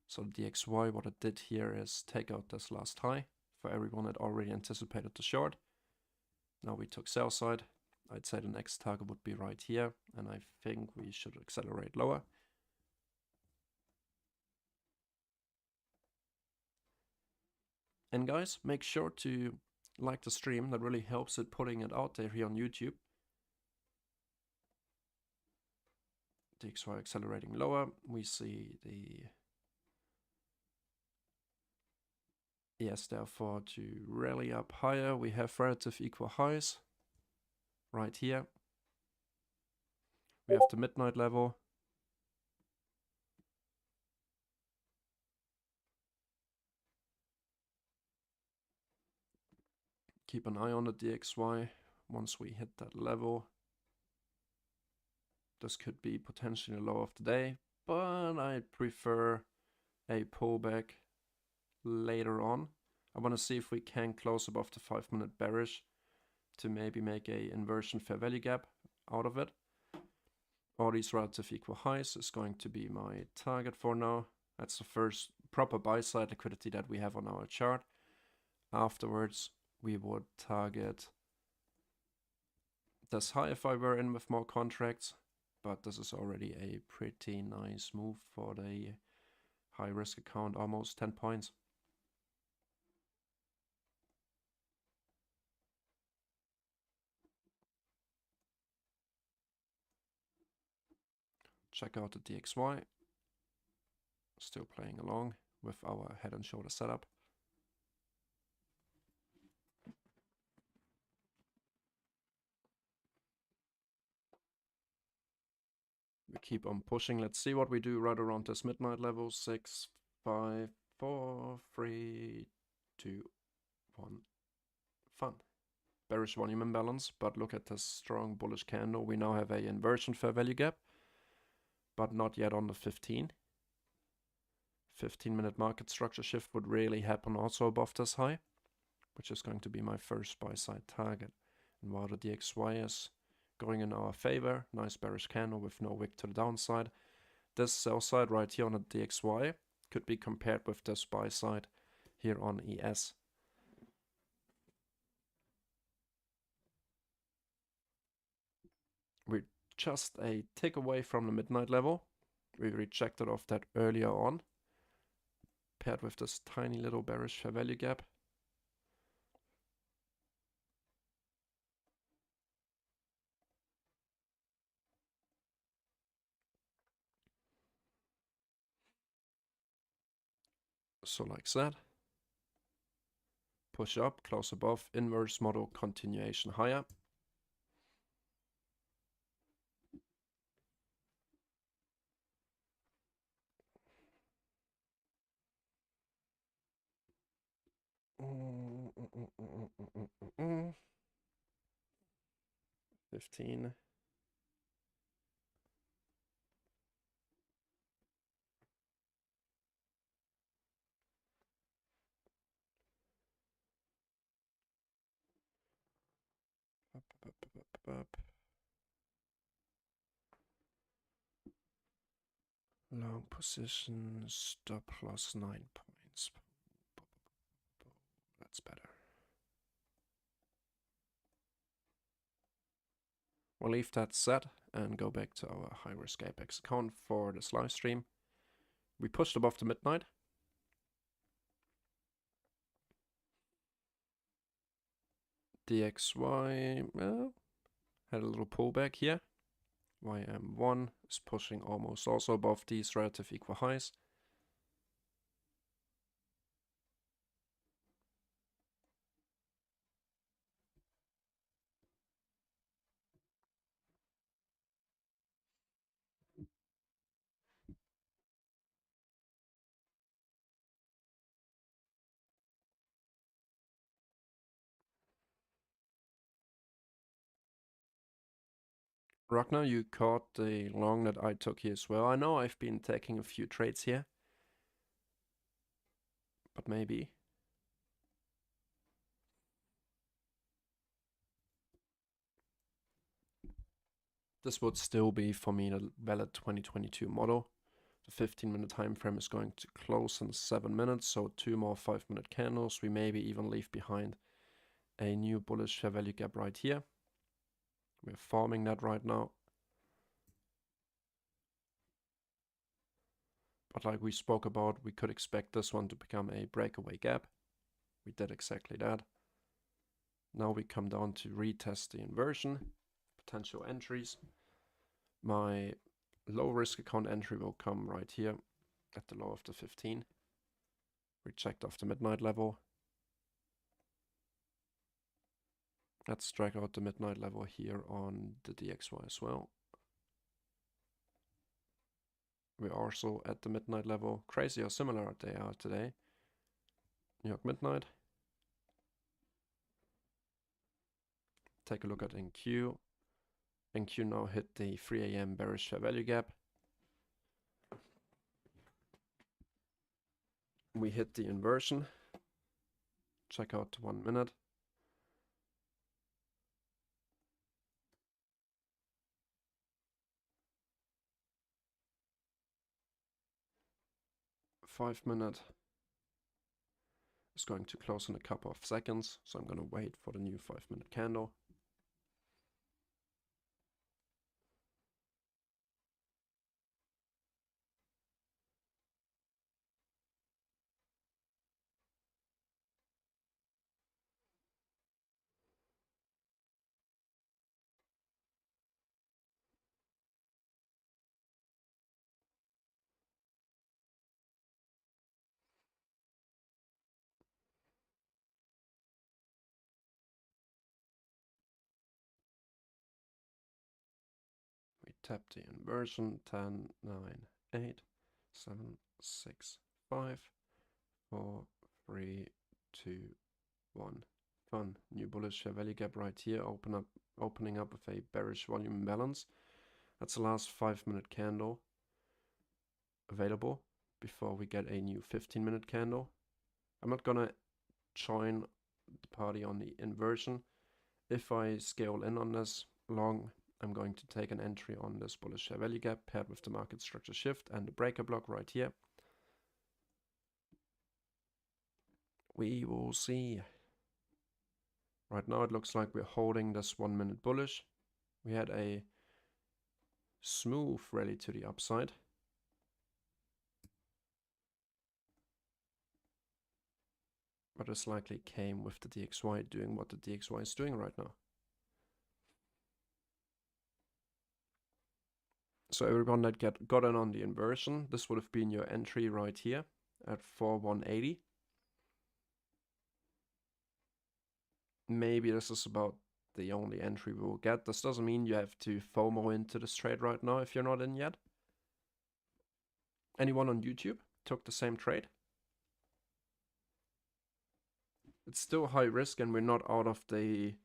So the DXY, what it did here is take out this last high for everyone that already anticipated the short. Now we took sell side. I'd say the next target would be right here, and I think we should accelerate lower. And guys, make sure to like the stream. That really helps it putting it out there here on YouTube. DXY accelerating lower. We see the ES therefore to rally up higher. We have relative equal highs right here. We have the midnight level. Keep an eye on the DXY once we hit that level. This could be potentially a low of the day, but I prefer a pullback later on. I want to see if we can close above the 5-minute bearish to maybe make a inversion fair value gap out of it. All these relative equal highs is going to be my target for now. That's the first proper buy side liquidity that we have on our chart. Afterwards, we would target this high if I were in with more contracts, but this is already a pretty nice move for the high risk account, almost 10 points. Check out the DXY. Still playing along with our head and shoulder setup. We keep on pushing. Let's see what we do right around this midnight level. 6, 5, 4, 3, 2, 1. Fun. Bearish volume imbalance, but look at this strong bullish candle. We now have a inversion fair value gap, but not yet on the 15. 15-minute market structure shift would really happen also above this high, which is going to be my first buy side target. And while the DXY is going in our favor, nice bearish candle with no wick to the downside, this sell side right here on the DXY could be compared with this buy side here on ES. We're just a tick away from the midnight level. We rejected off that earlier on, paired with this tiny little bearish fair value gap. So like that. Push up, close above, inverse model continuation higher. Mm, 15. Up. Long position, stop plus 9 points. That's better. We'll leave that set and go back to our high risk Apex account for this live stream. We pushed above the midnight. DXY, well, had a little pullback here. YM1 is pushing almost also above these relative equal highs. Ragnar, you caught the long that I took here as well. I know I've been taking a few trades here, but maybe. This would still be for me a valid 2022 model. The 15-minute time frame is going to close in 7 minutes, so 2 more 5-minute candles. We maybe even leave behind a new bullish fair value gap right here. We're forming that right now. But like we spoke about, we could expect this one to become a breakaway gap. We did exactly that. Now we come down to retest the inversion, potential entries. My low risk account entry will come right here at the low of the 15. Reject off the midnight level. Let's drag out the midnight level here on the DXY as well. We're also at the midnight level. Crazy how similar they are today. New York midnight. Take a look at NQ. NQ now hit the 3 AM bearish fair value gap. We hit the inversion. Check out 1 minute. Five minute is going to close in a couple of seconds, so I'm going to wait for the new 5-minute candle. We tap the inversion. 10, 9, 8, 7, 6, 5, 4, 3, 2, 1. Fun. New bullish fair value gap right here. Opening up with a bearish volume imbalance. That's the last 5-minute candle available before we get a new 15-minute candle. I'm not gonna join the party on the inversion. If I scale in on this long, I'm going to take an entry on this bullish fair value gap paired with the market structure shift and the breaker block right here. We will see. Right now it looks like we're holding this 1 minute bullish. We had a smooth rally to the upside. But this likely came with the DXY doing what the DXY is doing right now. So everyone that got in on the inversion, this would have been your entry right here at 4,180. Maybe this is about the only entry we will get. This doesn't mean you have to FOMO into this trade right now if you're not in yet. Anyone on YouTube took the same trade? It's still high risk and we're not out of the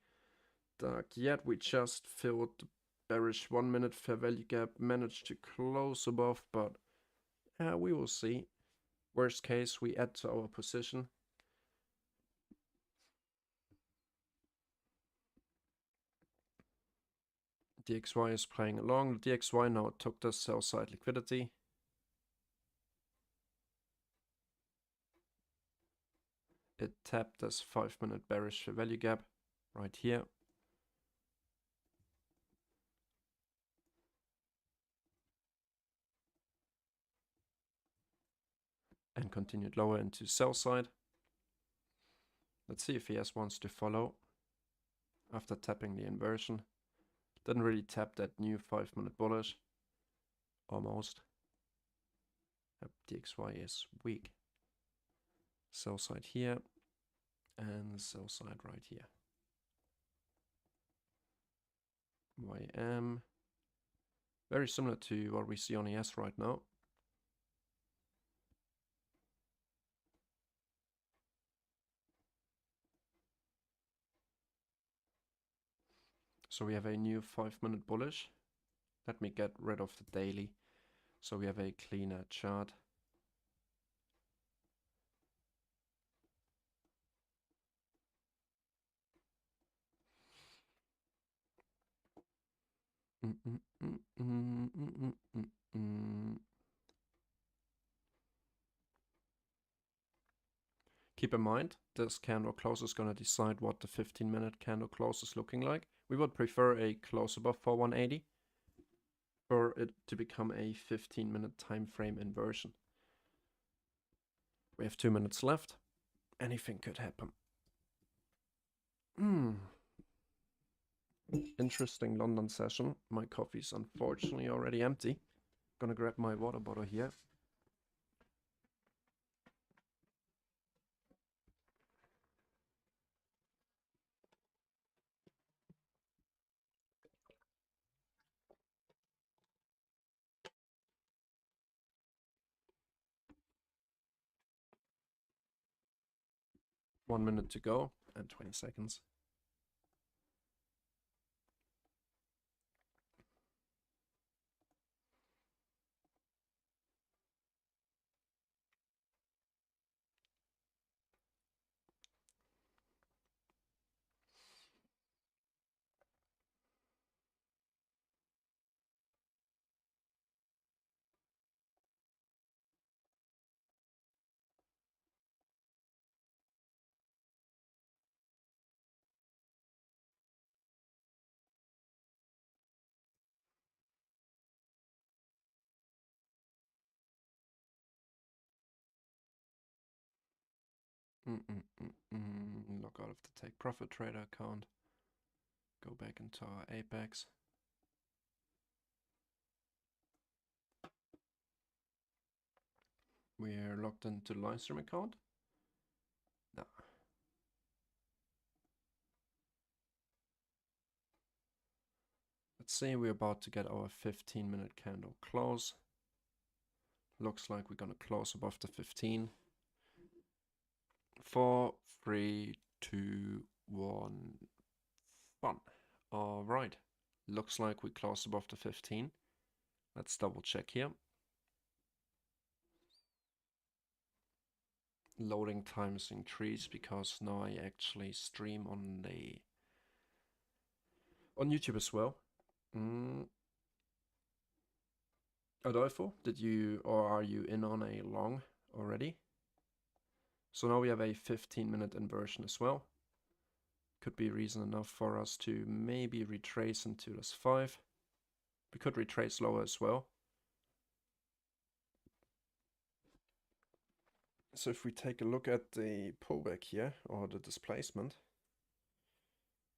dark yet. We just filled the bearish 1 minute fair value gap, managed to close above, but we will see. Worst case, we add to our position. DXY is playing along. The DXY now took the sell side liquidity. It tapped this 5-minute bearish fair value gap right here. And continued lower into sell side. Let's see if ES wants to follow after tapping the inversion. Didn't really tap that new 5-minute bullish. Almost. Yep, DXY is weak. Sell side here and sell side right here. YM. Very similar to what we see on ES right now. So we have a new 5-minute bullish. Let me get rid of the daily so we have a cleaner chart. Keep in mind, this candle close is going to decide what the 15-minute candle close is looking like. We would prefer a close above 4180 for it to become a 15-minute time frame inversion. We have 2 minutes left. Anything could happen. Interesting London session. My coffee's unfortunately already empty. Gonna grab my water bottle here. One minute to go and 20 seconds. Log out of the take profit trader account. Go back into our Apex. We're logged into the livestream account. No. Let's say we're about to get our 15-minute candle close. Looks like we're gonna close above the 15. 4, 3, 2, 1, fun. All right. Looks like we closed above the 15. Let's double check here. Loading times increased because now I actually stream on YouTube as well. Adolfo, did you or are you in on a long already? So now we have a 15-minute inversion as well. Could be reason enough for us to maybe retrace into this 5. We could retrace lower as well. So if we take a look at the pullback here, or the displacement,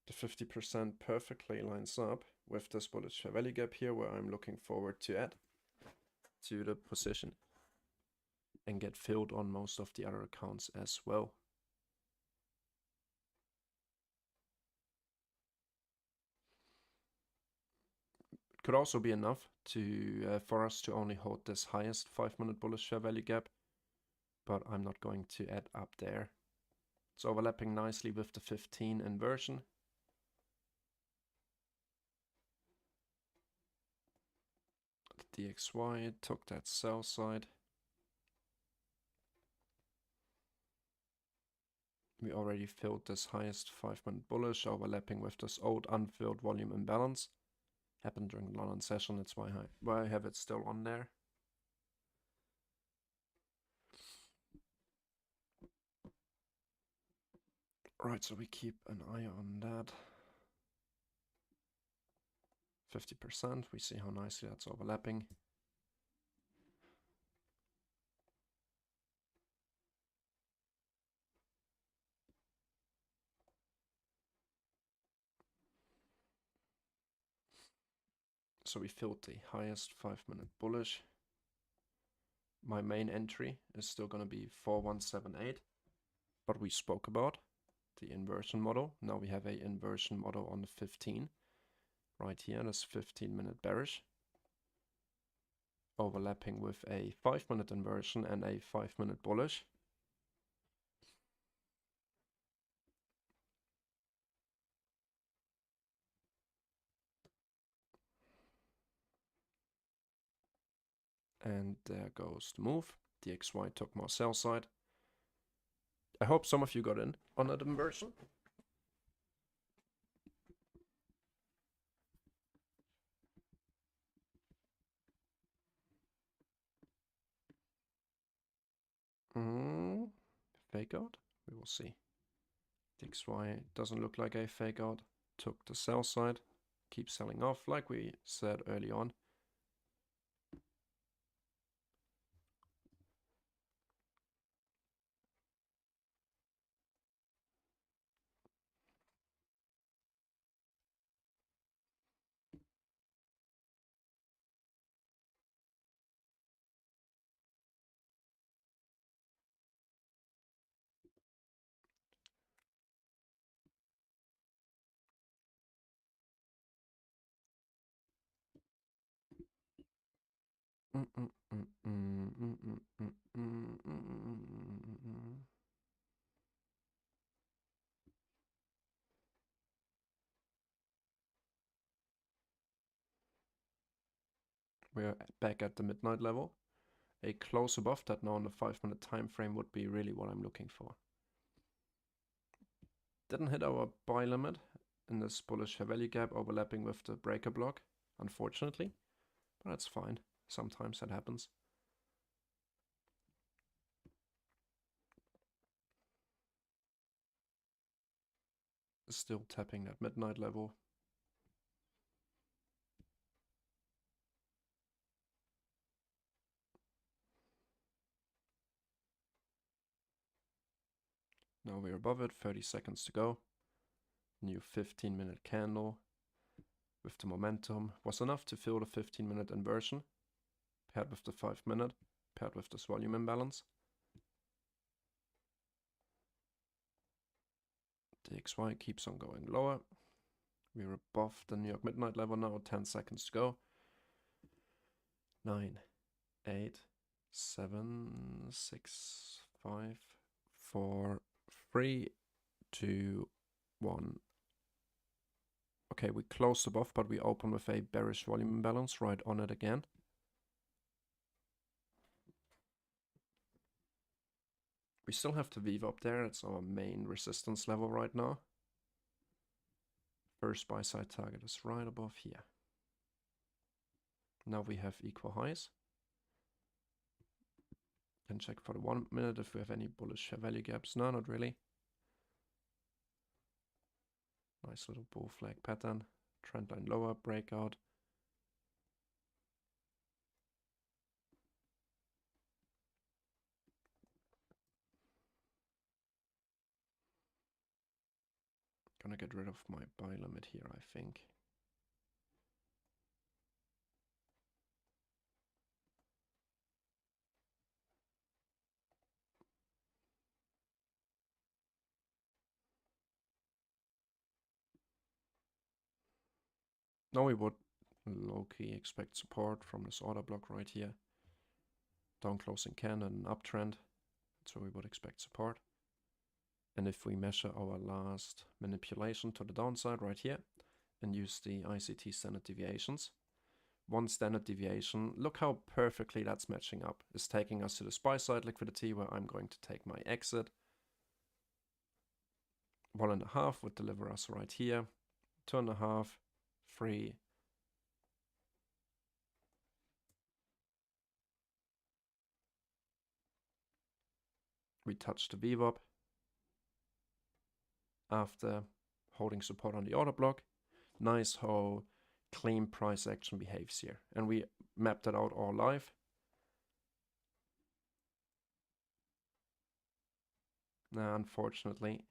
the 50% perfectly lines up with this bullish fair value gap here, where I'm looking forward to add to the position and get filled on most of the other accounts as well. It could also be enough to for us to only hold this highest 5-minute bullish fair value gap, but I'm not going to add up there. It's overlapping nicely with the 15 inversion. The DXY took that sell side. We already filled this highest 5-minute bullish, overlapping with this old unfilled volume imbalance. Happened during the London session, that's why I have it still on there. Right, so we keep an eye on that. 50%, we see how nicely that's overlapping. So we filled the highest 5-minute bullish. My main entry is still going to be 4178, but we spoke about the inversion model. Now we have a inversion model on the 15. Right here, this 15-minute bearish, overlapping with a 5-minute inversion and a 5-minute bullish. And there goes the move. DXY took more sell side. I hope some of you got in on that inversion. Fake out? We will see. DXY doesn't look like a fake out. Took the sell side. Keep selling off like we said early on. We're back at the midnight level. A close above that now on the 5-minute time frame would be really what I'm looking for. Didn't hit our buy limit in this bullish fair value gap, overlapping with the breaker block, unfortunately, but that's fine. Sometimes that happens. Still tapping that midnight level. Now we're above it, 30 seconds to go. New 15-minute candle with the momentum. Was enough to fill the 15-minute inversion, paired with the 5-minute, paired with this volume imbalance. The XY keeps on going lower. We're above the New York midnight level now, 10 seconds to go. 9, 8, 7, 6, 5, 4, 3, 2, 1. Okay, we closed above, but we open with a bearish volume imbalance right on it again. We still have the VWAP up there. It's our main resistance level right now. First buy side target is right above here. Now we have equal highs. Can check for the 1 minute if we have any bullish fair value gaps. No, not really. Nice little bull flag pattern. Trendline lower, breakout. Gonna get rid of my buy limit here, I think. Now we would low-key expect support from this order block right here. Down closing candle and uptrend. So we would expect support. And if we measure our last manipulation to the downside right here and use the ICT standard deviations, one standard deviation, look how perfectly that's matching up. It's taking us to the buy side liquidity where I'm going to take my exit. 1.5 would deliver us right here. 2.5, 3. We touch the VWAP after holding support on the order block. Nice how clean price action behaves here. And we mapped that out all live. Now, unfortunately,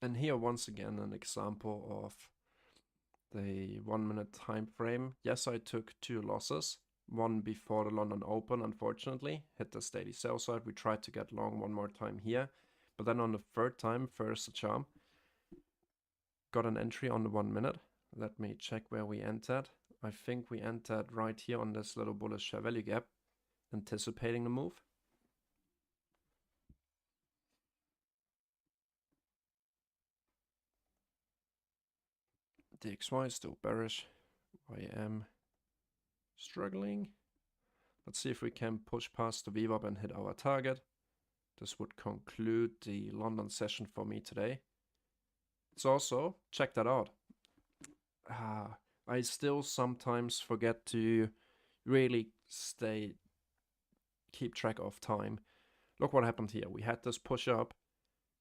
And here once again an example of the 1 minute time frame. Yes, I took 2 losses. One before the London Open, unfortunately, hit the steady sell side. We tried to get long one more time here, but then on the third time, first a charm, got an entry on the 1 minute. Let me check where we entered. I think we entered right here on this little bullish fair value gap, anticipating the move. DXY is still bearish. YM struggling. Let's see if we can push past the VWAP and hit our target. This would conclude the London session for me today. It's also, check that out. I still sometimes forget to really keep track of time. Look what happened here. We had this push up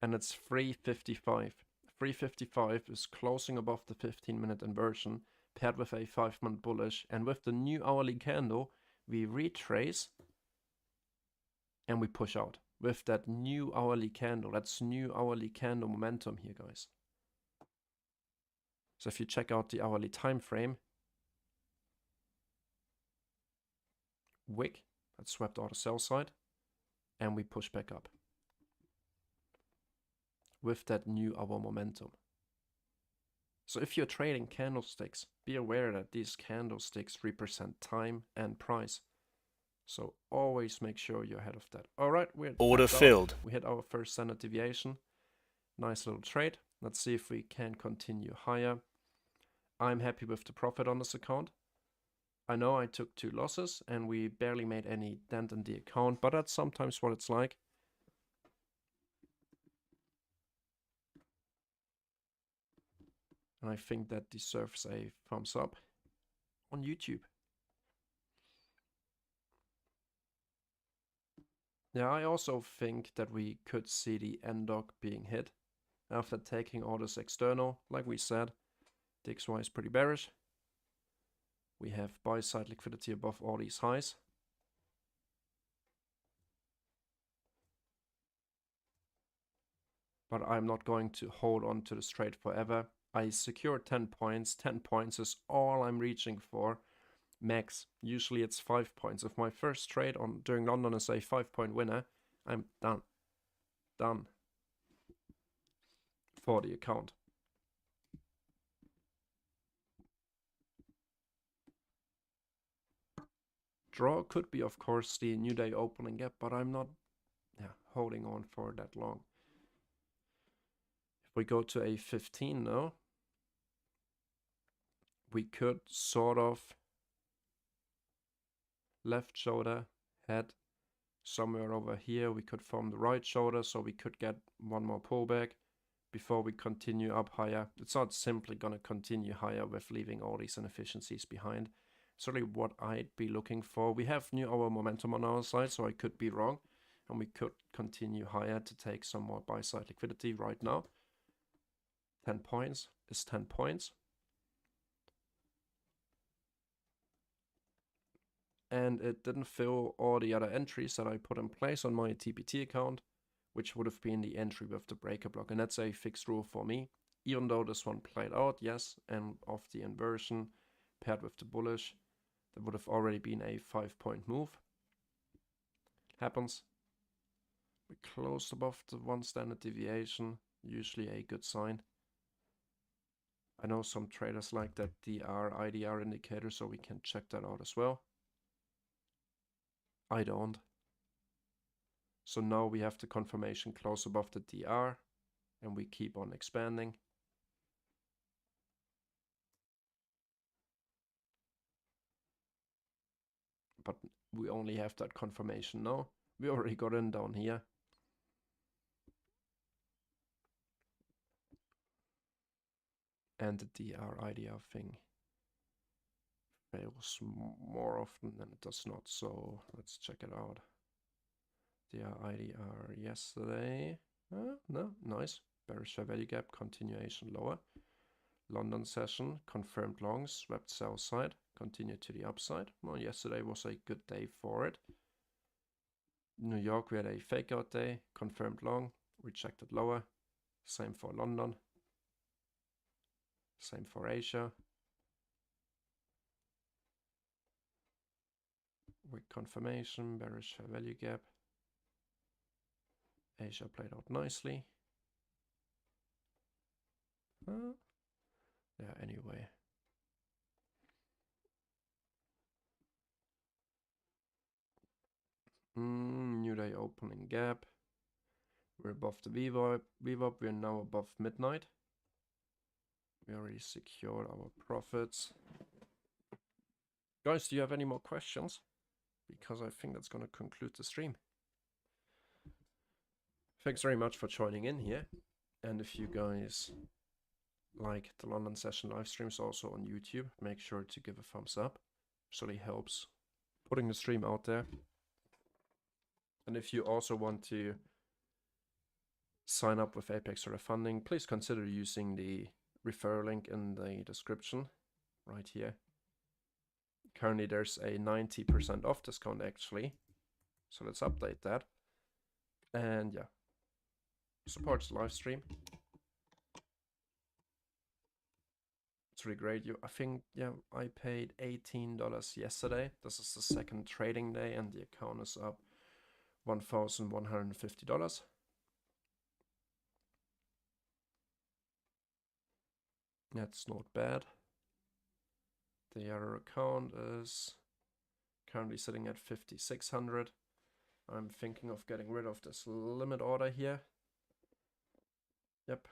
and it's 3:55. 3:55 is closing above the 15-minute inversion paired with a 5-minute bullish, and with the new hourly candle we retrace and we push out with that new hourly candle. That's new hourly candle momentum here, guys. So if you check out the hourly time frame, wick, that swept out the sell side, and we push back up with that new hour momentum. So if you're trading candlesticks, be aware that these candlesticks represent time and price. So always make sure you're ahead of that. All right, we're Order filled. We hit our first standard deviation. Nice little trade. Let's see if we can continue higher. I'm happy with the profit on this account. I know I took 2 losses and we barely made any dent in the account, but that's sometimes what it's like. And I think that deserves a thumbs up. on YouTube. Yeah, I also think that we could see the NDOC being hit after taking orders external. Like we said, the XY is pretty bearish. We have buy side liquidity above all these highs. But I'm not going to hold on to this trade forever. I secured 10 points. 10 points is all I'm reaching for. Max. Usually it's 5 points. If my first trade on during London is a 5-point winner, I'm done. Done. For the account. Draw could be, of course, the new day opening gap, but I'm not holding on for that long. If we go to a 15 now, we could sort of left shoulder, head somewhere over here. We could form the right shoulder, so we could get one more pullback before we continue up higher. It's not simply going to continue higher with leaving all these inefficiencies behind. It's really what I'd be looking for. We have new hour momentum on our side, so I could be wrong. And we could continue higher to take some more buy side liquidity right now. 10 points is 10 points. And it didn't fill all the other entries that I put in place on my TPT account, which would have been the entry with the breaker block. And that's a fixed rule for me. Even though this one played out, yes, and of the inversion paired with the bullish, that would have already been a 5-point move. Happens. We closed above the 1 standard deviation, usually a good sign. I know some traders like that DR, IDR indicator, so we can check that out as well. I don't. So now we have the confirmation close above the DR, and we keep on expanding. But we only have that confirmation now. We already got in down here. And the DR IDR thing fails more often than it does not. So let's check it out. DR IDR yesterday. No, nice. Bearish fair value gap, continuation lower. London session, confirmed longs, swept sell side, continued to the upside. Well, yesterday was a good day for it. New York, we had a fake out day, confirmed long, rejected lower. Same for London. Same for Asia. Weak confirmation, bearish fair value gap. Asia played out nicely. Yeah, anyway. New day opening gap. We're above the VWAP. We're now above midnight. We already secured our profits. Guys, do you have any more questions? Because I think that's going to conclude the stream. Thanks very much for joining in here. And if you guys like the London session live streams also on YouTube, make sure to give a thumbs up. It really helps putting the stream out there. And if you also want to sign up with Apex or the funding, please consider using the referral link in the description right here. Currently there's a 90% off discount actually. So let's update that. And yeah, support the live stream. It's really great. I think, yeah, I paid $18 yesterday. This is the second trading day and the account is up $1,150. That's not bad. The other account is currently sitting at 5,600. I'm thinking of getting rid of this limit order here. Yep.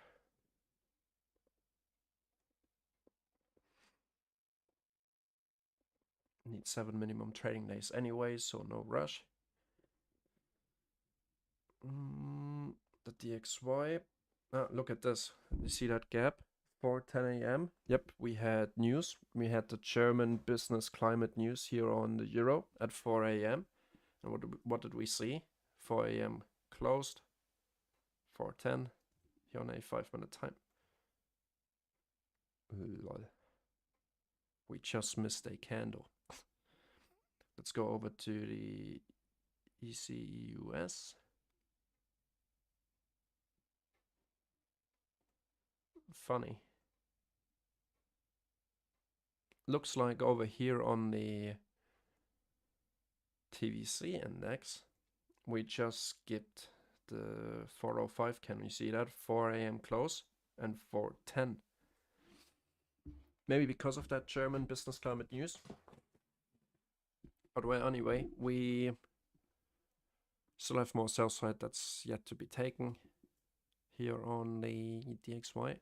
Need 7 minimum trading days anyway, so no rush. The DXY. Look at this. You see that gap? 4:10 a.m. Yep, we had news. We had the German business climate news here on the Euro at 4 a.m. And what did we see? 4 a.m. closed. 4:10 here on a 5-minute time. Lol. We just missed a candle. Let's go over to the ECUS. Funny. Looks like over here on the TVC index, we just skipped the 4:05. Can we see that? 4 a.m. close and 4:10. Maybe because of that German business climate news. But well, anyway, we still have more sell side that's yet to be taken here on the DXY,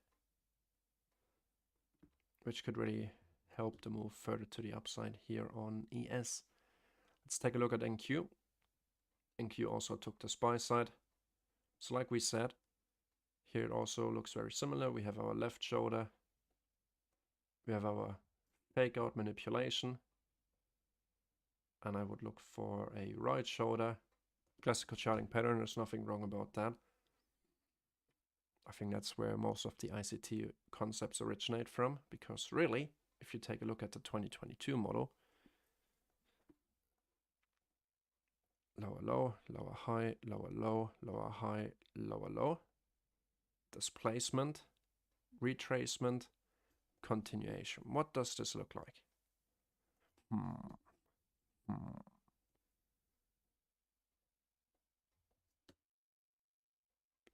which could really help to move further to the upside here on ES. Let's take a look at NQ. NQ also took the SPY side. So like we said, here it also looks very similar. We have our left shoulder. We have our fake out manipulation. And I would look for a right shoulder. Classical charting pattern, there's nothing wrong about that. I think that's where most of the ICT concepts originate from, because really, if you take a look at the 2022 model, lower low, lower high, lower low, lower high, lower low, displacement, retracement, continuation. What does this look like?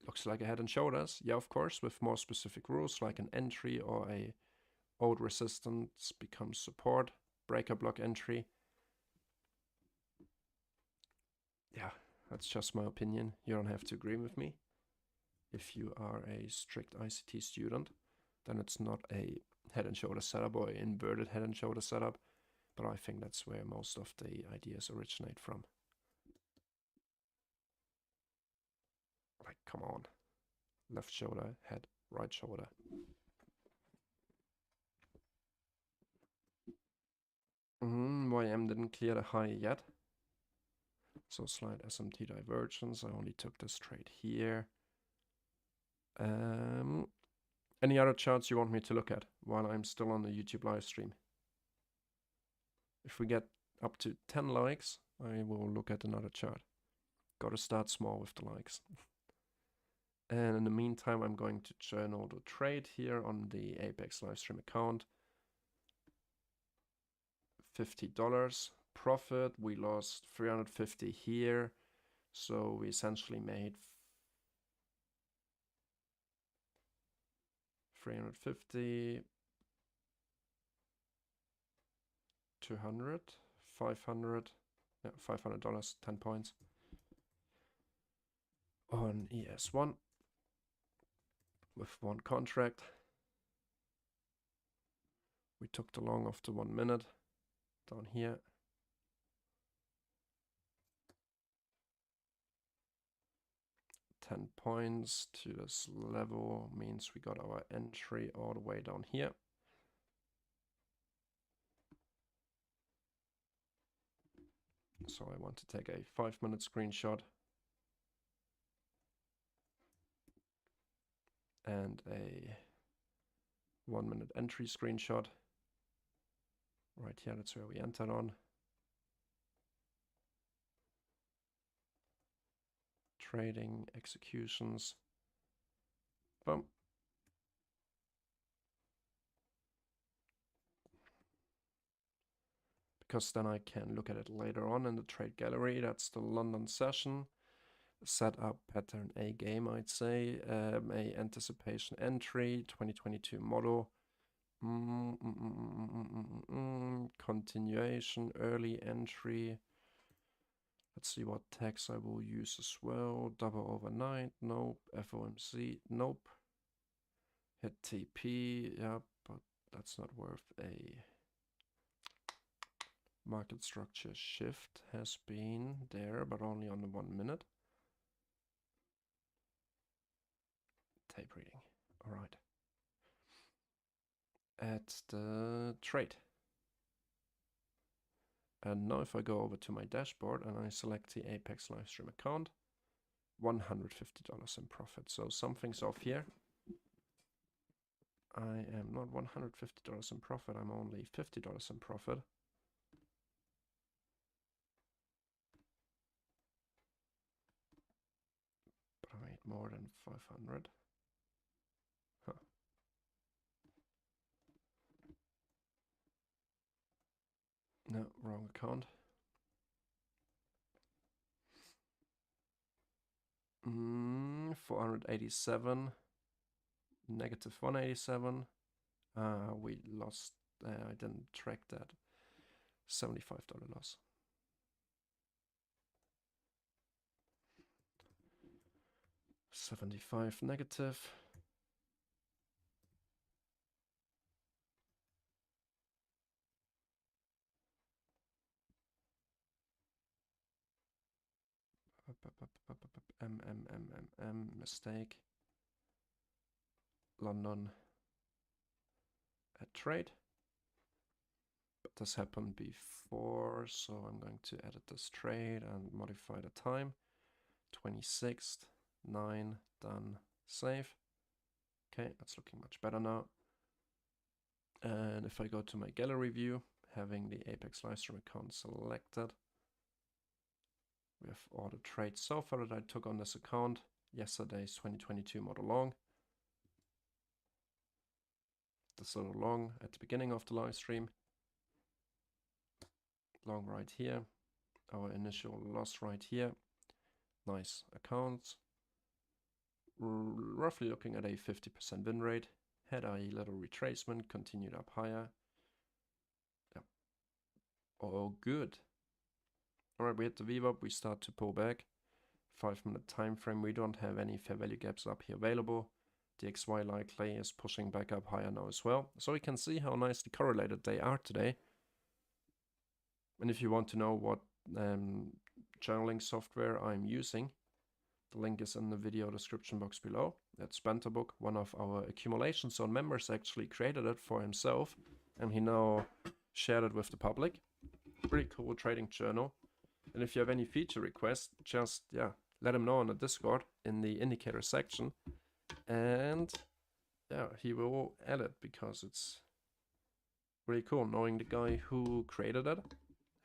Looks like a head and shoulders. Yeah, of course, with more specific rules like an entry or a old resistance becomes support, breaker block entry. Yeah, that's just my opinion. You don't have to agree with me. If you are a strict ICT student, then it's not a head and shoulder setup or inverted head and shoulder setup, but I think that's where most of the ideas originate from. Like, come on. Left shoulder, head, right shoulder. YM didn't clear the high yet. So slight SMT divergence. I only took this trade here. Any other charts you want me to look at while I'm still on the YouTube live stream? If we get up to 10 likes, I will look at another chart. Gotta start small with the likes. And in the meantime, I'm going to journal the trade here on the Apex livestream account. $50 profit. We lost 350 here. So we essentially made 350, 200, 500, yeah, $500, 10 points on ES1 with one contract. We took the long of the 1 minute down here. $10 points to this level means we got our entry all the way down here. So I want to take a 5-minute screenshot and a 1-minute entry screenshot. Right here, that's where we entered on. Trading, executions. Boom. Because then I can look at it later on in the trade gallery. That's the London session. Setup pattern A game, I'd say. A anticipation entry, 2022 model. Continuation, early entry. Let's see what tags I will use as well. Double overnight, nope. FOMC, nope. Hit TP, yeah, but that's not worth a market structure shift. Has been there, but only on the 1 minute. Tape reading, all right. at the trade. And now if I go over to my dashboard and I select the Apex Livestream account, $150 in profit. So something's off here. I am not $150 in profit, I'm only $50 in profit. But I made more than 500. Huh. No, wrong account. $487, negative 187. We lost, I didn't track that. $75 loss. $75 negative. Mistake. London at trade. But this happened before, so I'm going to edit this trade and modify the time. 26th, 9, done, save. Okay, that's looking much better now. And if I go to my gallery view, having the Apex Livestream account selected, we have all the trades so far that I took on this account. Yesterday's 2022 model long. This little long at the beginning of the live stream. Long right here. Our initial loss right here. Nice accounts. Roughly looking at a 50% win rate. Had a little retracement, continued up higher. Yeah. All good. Alright, we hit the VWAP, we start to pull back. 5-minute time frame, we don't have any fair value gaps up here available. The XY likely is pushing back up higher now as well. So we can see how nicely correlated they are today. And if you want to know what journaling software I'm using, the link is in the video description box below. That's Banterbook, one of our accumulation zone members actually created it for himself. And he now shared it with the public. Pretty cool trading journal. And if you have any feature requests, just let him know on the Discord in the indicator section. And he will add it because it's really cool knowing the guy who created it,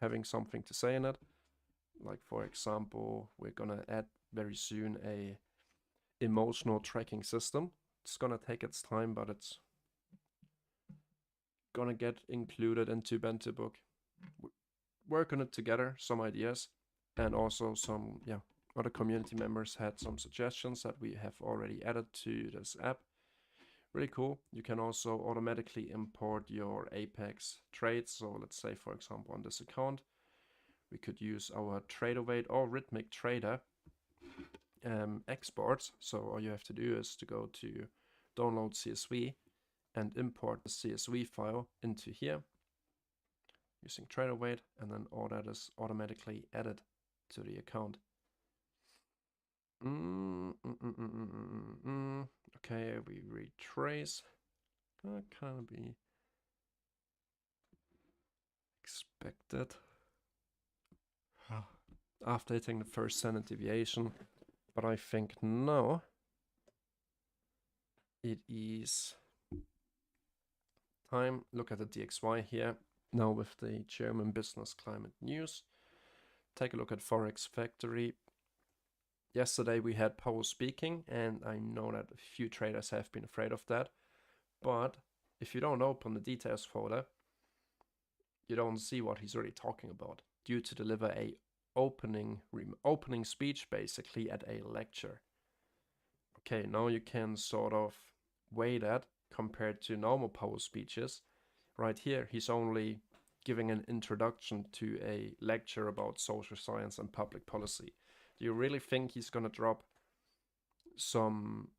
having something to say in it. Like for example, we're gonna add very soon a emotional tracking system. It's gonna take its time, but it's gonna get included into Banterbook. Work on it together, some ideas, and also some other community members had some suggestions that we have already added to this app. Really cool. You can also automatically import your Apex trades. So let's say, for example, on this account, we could use our TraderWeight or Rhythmic Trader exports. So all you have to do is to go to download CSV and import the CSV file into here using TraderWeight, and then all that is automatically added to the account. Okay, we retrace. That kind of be expected after hitting the first standard deviation, but I think now it is time. Look at the DXY here. Now with the German business climate news, take a look at Forex Factory. Yesterday we had Powell speaking, and I know that a few traders have been afraid of that. But if you don't open the details folder, you don't see what he's really talking about. Due to deliver a opening speech basically at a lecture. Okay, now you can sort of weigh that compared to normal Powell speeches. Right here, he's only giving an introduction to a lecture about social science and public policy. Do you really think he's gonna drop some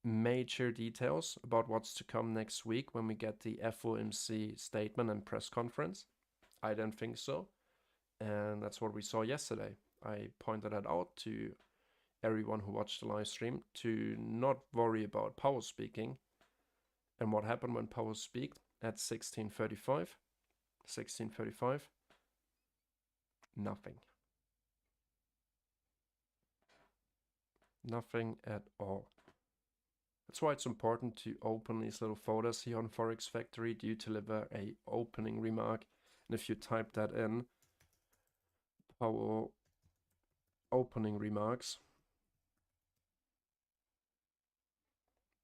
major details about what's to come next week when we get the FOMC statement and press conference? I don't think so. And that's what we saw yesterday. I pointed that out to everyone who watched the live stream to not worry about Powell speaking And what happened when power peaked at 1635? 1635? Nothing. Nothing at all. That's why it's important to open these little folders here on Forex Factory. Do you deliver a opening remark? And if you type that in, power opening remarks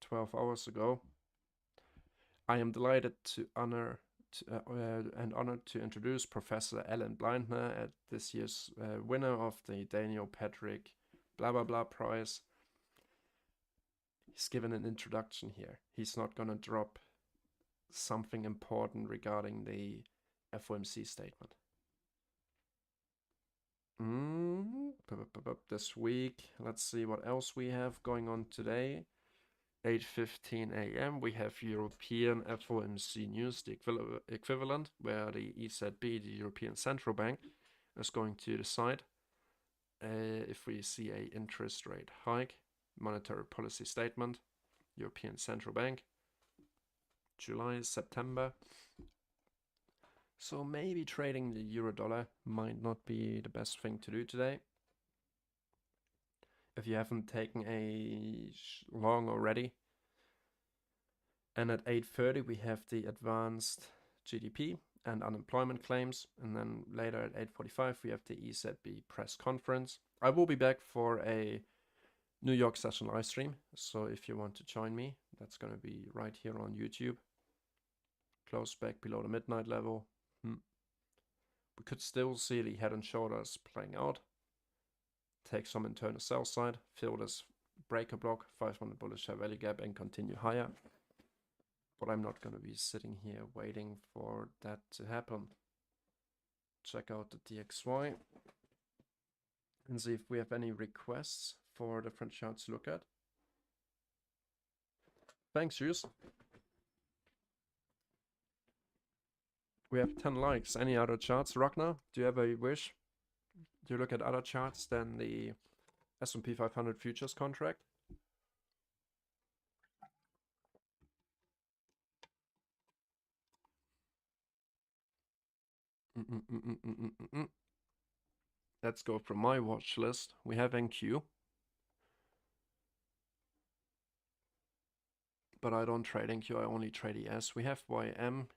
12 hours ago, I am delighted to honored to introduce Professor Alan Blindner at this year's winner of the Daniel Patrick blah blah blah prize. He's given an introduction here. He's not gonna drop something important regarding the FOMC statement. This week, let's see what else we have going on today. 8:15 a.m. we have European FOMC news, the equivalent, where the ECB, the European Central Bank, is going to decide if we see a interest rate hike. Monetary policy statement, European Central Bank, July, September. So maybe trading the euro dollar might not be the best thing to do today. If you haven't taken a long already. And at 8:30 we have the advanced GDP and unemployment claims. And then later at 8:45 we have the ECB press conference. I will be back for a New York session live stream. So if you want to join me, that's going to be right here on YouTube. Close back below the midnight level. We could still see the head and shoulders playing out. Take some internal sell side, fill this breaker block, 500 bullish share value gap, and continue higher. But I'm not going to be sitting here waiting for that to happen. Check out the DXY and see if we have any requests for different charts to look at. Thanks, Jus. We have 10 likes. Any other charts, Ragnar? Do you have a wish? Do you look at other charts than the S&P 500 futures contract? Let's go from my watch list. We have NQ. But I don't trade NQ, I only trade ES. We have YM.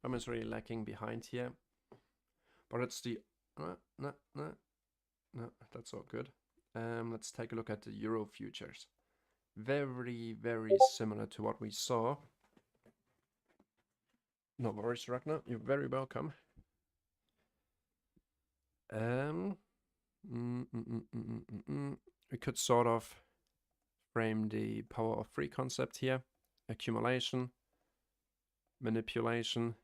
YM is really lacking behind here. But it's the... No, that's all good. Let's take a look at the Euro futures. Very, very similar to what we saw. No worries, Ragnar. You're very welcome. We could sort of frame the power of three concept here. Accumulation, manipulation,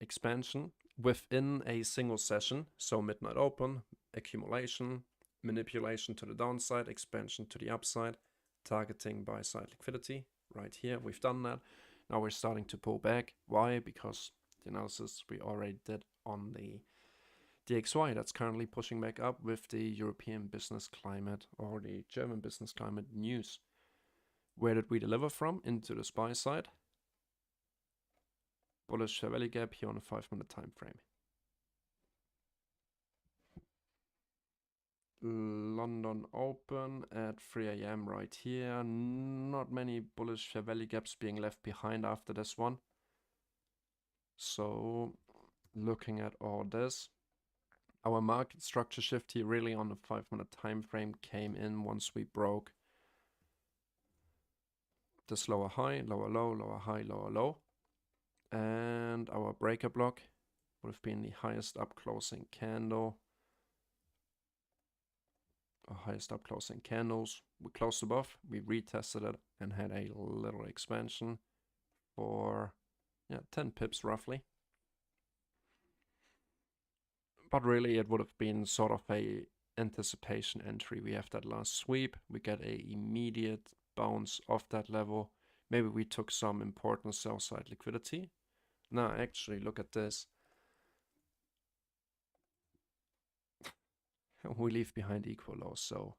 expansion within a single session. So midnight open, accumulation, manipulation to the downside, expansion to the upside, targeting buy side liquidity. Right here, we've done that. Now we're starting to pull back. Why? Because the analysis we already did on the DXY that's currently pushing back up with the European business climate or the German business climate news. Where did we deliver from? Into the SPY side. Bullish share value gap here on a 5-minute time frame. London open at 3 a.m. right here. Not many bullish fair value gaps being left behind after this one. So looking at all this, our market structure shift here really on the 5-minute time frame came in once we broke this lower high, lower low, lower high, lower low. And our breaker block would have been the highest up closing candle. Highest up closing candles. We closed above, we retested it and had a little expansion for 10 pips roughly. But really it would have been sort of a anticipation entry. We have that last sweep, we get a immediate bounce off that level. Maybe we took some important sell side liquidity. Now actually look at this. We leave behind equal lows, so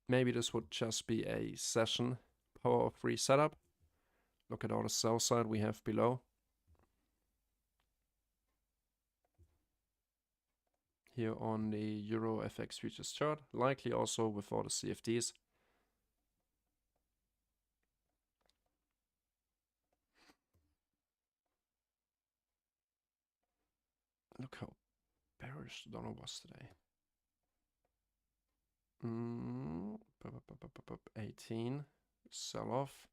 maybe this would just be a session power free setup. Look at all the sell side we have below. Here on the Euro FX futures chart, likely also with all the CFDs. Look how bearish the dollar was today. 18 sell off.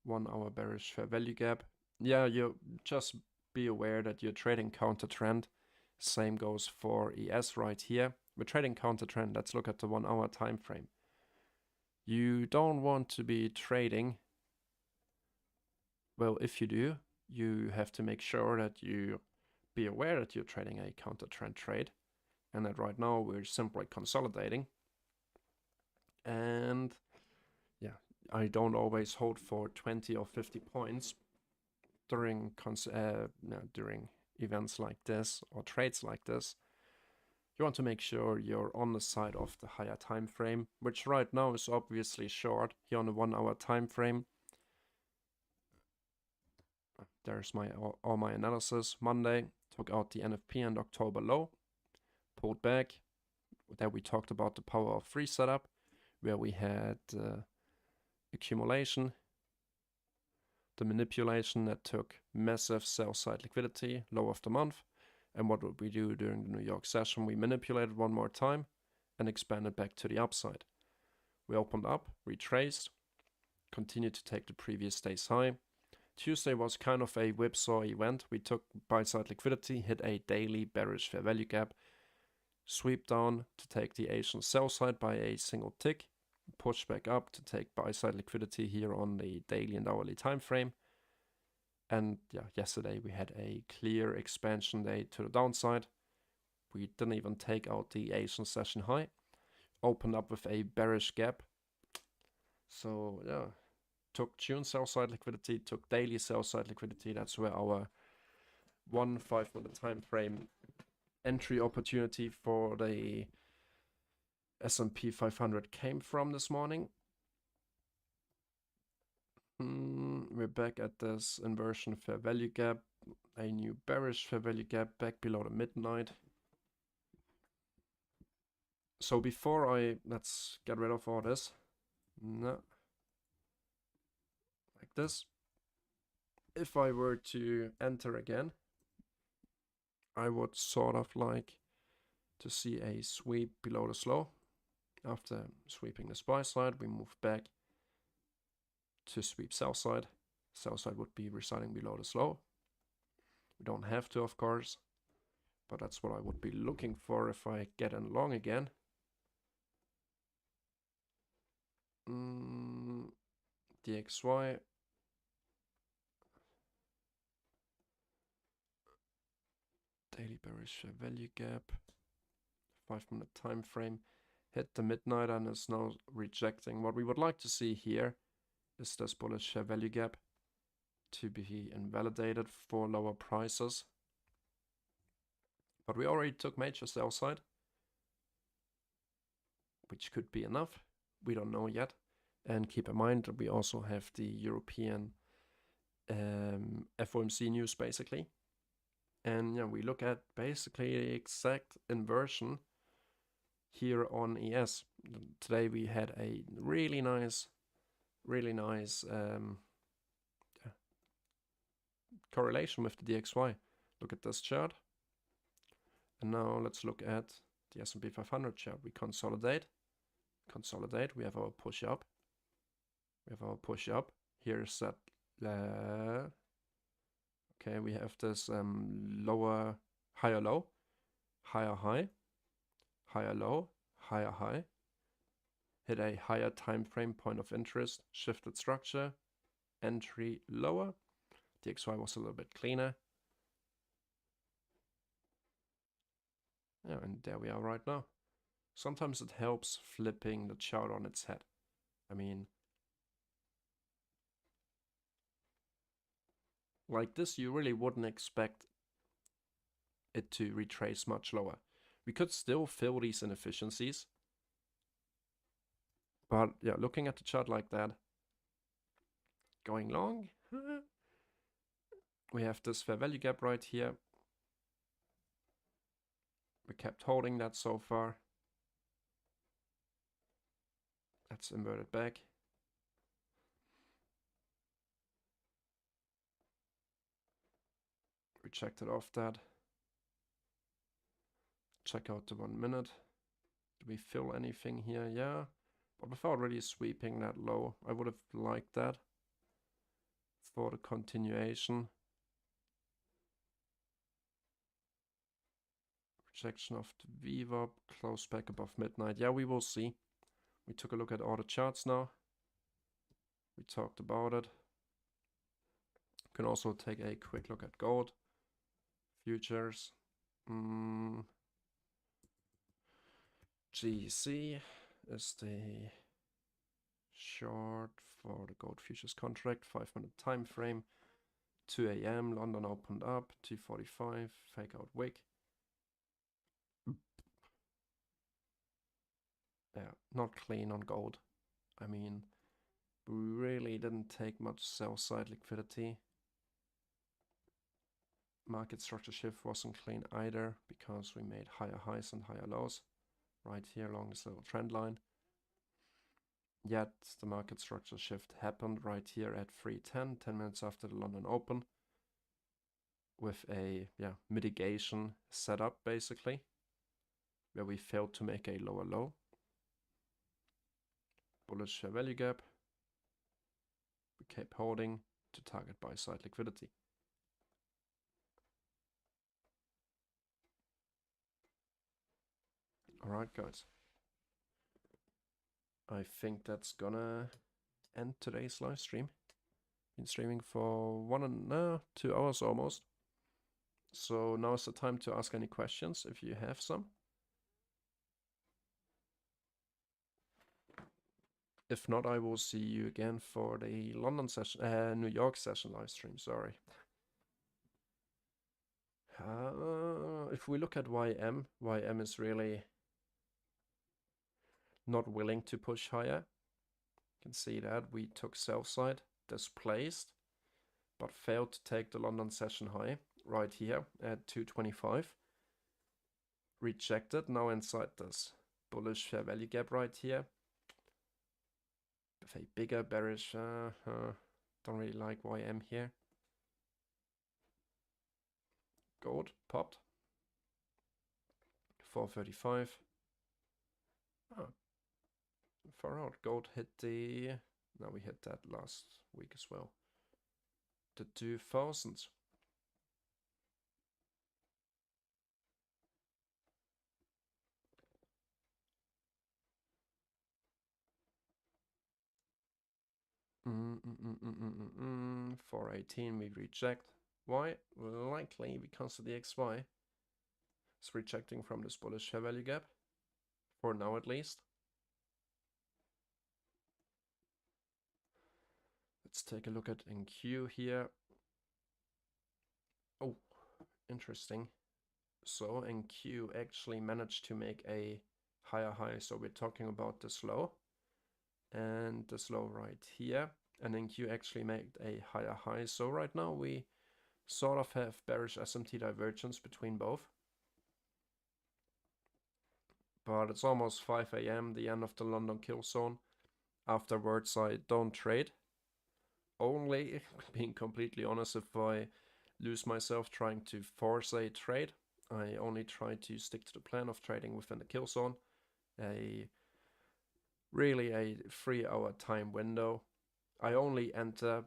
1 hour bearish fair value gap. Yeah, you just be aware that you're trading counter trend. Same goes for ES right here. We're trading counter trend. Let's look at the 1 hour time frame. You don't want to be trading. Well, if you do, you have to make sure that you be aware that you're trading a counter trend trade, and that right now we're simply consolidating. And yeah, I don't always hold for 20 or 50 points during events like this or trades like this. You want to make sure you're on the side of the higher time frame, which right now is obviously short. Here on the 1 hour time frame, there's all my analysis. Monday took out the NFP and October low, pulled back. There we talked about the power of free setup, where we had accumulation, the manipulation that took massive sell side liquidity, low of the month. And what would we do during the New York session? We manipulated one more time and expanded back to the upside. We opened up, retraced, continued to take the previous day's high. Tuesday was kind of a whipsaw event. We took buy-side liquidity, hit a daily bearish fair value gap, sweep down to take the Asian sell side by a single tick, push back up to take buy-side liquidity here on the daily and hourly time frame. And yeah, yesterday we had a clear expansion day to the downside. We didn't even take out the Asian session high. Opened up with a bearish gap. So yeah, took June sell side liquidity, took daily sell side liquidity. That's where our 1 5-minute time frame entry opportunity for the S&P 500 came from this morning. We're back at this inversion fair value gap, a new bearish fair value gap back below the midnight. So before let's get rid of all this. No. Like this. If I were to enter again, I would sort of like to see a sweep below the slow. After sweeping the buy side, we move back to sweep sell side. Sell side would be residing below the slow. We don't have to, of course, but that's what I would be looking for if I get in long again. DXY. Daily bearish value gap. 5-minute time frame. Hit the midnight and is now rejecting. What we would like to see here is this bullish value gap to be invalidated for lower prices. But we already took major sell side, which could be enough. We don't know yet. And keep in mind that we also have the European FOMC news basically. And yeah, we look at basically the exact inversion here on ES. Today we had a really nice correlation with the DXY. Look at this chart. And now let's look at the S&P 500 chart. We consolidate. We have our push up. Here's that. Okay, we have this higher low, higher high, higher low, higher high. Hit a higher time frame point of interest, shifted structure, entry lower. DXY was a little bit cleaner. Yeah, and there we are right now. Sometimes it helps flipping the chart on its head. I mean, like this, you really wouldn't expect it to retrace much lower. We could still fill these inefficiencies. But yeah, looking at the chart like that, going long, we have this fair value gap right here. We kept holding that so far. Let's invert it back. Rejected off that. Check out the 1 minute. Do we fill anything here? Yeah. But without really sweeping that low, I would have liked that for the continuation. Rejection of the VWAP, close back above midnight. Yeah, we will see. We took a look at all the charts now. We talked about it. You can also take a quick look at gold futures. GC is the short for the gold futures contract, 5-minute time frame. 2 a.m. London opened up, 2:45, fake out wick. Yeah, not clean on gold. I mean, we really didn't take much sell side liquidity. Market structure shift wasn't clean either because we made higher highs and higher lows right here along this little trend line. Yet the market structure shift happened right here at 3:10, 10 minutes after the London Open, with a mitigation setup basically, where we failed to make a lower low. Bullish fair value gap. We kept holding to target buy side liquidity. Alright guys, I think that's gonna end today's live stream. Been streaming for 2 hours almost. So now is the time to ask any questions if you have some. If not, I will see you again for the London session, New York session live stream, sorry. If we look at YM is really not willing to push higher. You can see that we took sell side, displaced, but failed to take the London session high right here at 225. Rejected, now inside this bullish fair value gap right here. With a bigger bearish, don't really like YM here. Gold popped. 435. Oh, far out. Gold hit the, now we hit that last week as well. The 2000s. Mm, 418 we reject. Why? Likely because of the XY. It's rejecting from this bullish fair value gap. For now at least. Let's take a look at NQ here. Oh, interesting. So NQ actually managed to make a higher high. So we're talking about this low and this low right here. And NQ actually made a higher high. So right now we sort of have bearish SMT divergence between both. But it's almost 5 a.m., the end of the London kill zone. Afterwards, I don't trade. Only, being completely honest, if I lose myself trying to force a trade, I only try to stick to the plan of trading within the kill zone. Really a 3-hour time window. I only enter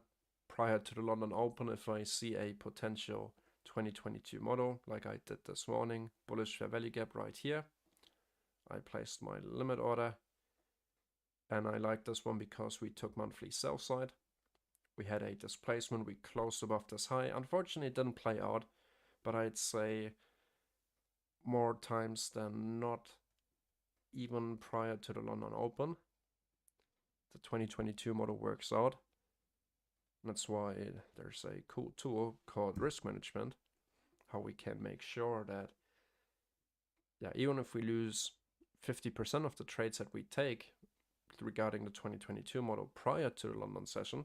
prior to the London Open if I see a potential 2022 model, like I did this morning. Bullish fair value gap right here. I placed my limit order. And I like this one because we took monthly sell side. We had a displacement, we closed above this high. Unfortunately, it didn't play out, but I'd say more times than not, even prior to the London Open, the 2022 model works out. That's why there's a cool tool called risk management, how we can make sure that, even if we lose 50% of the trades that we take, regarding the 2022 model prior to the London session.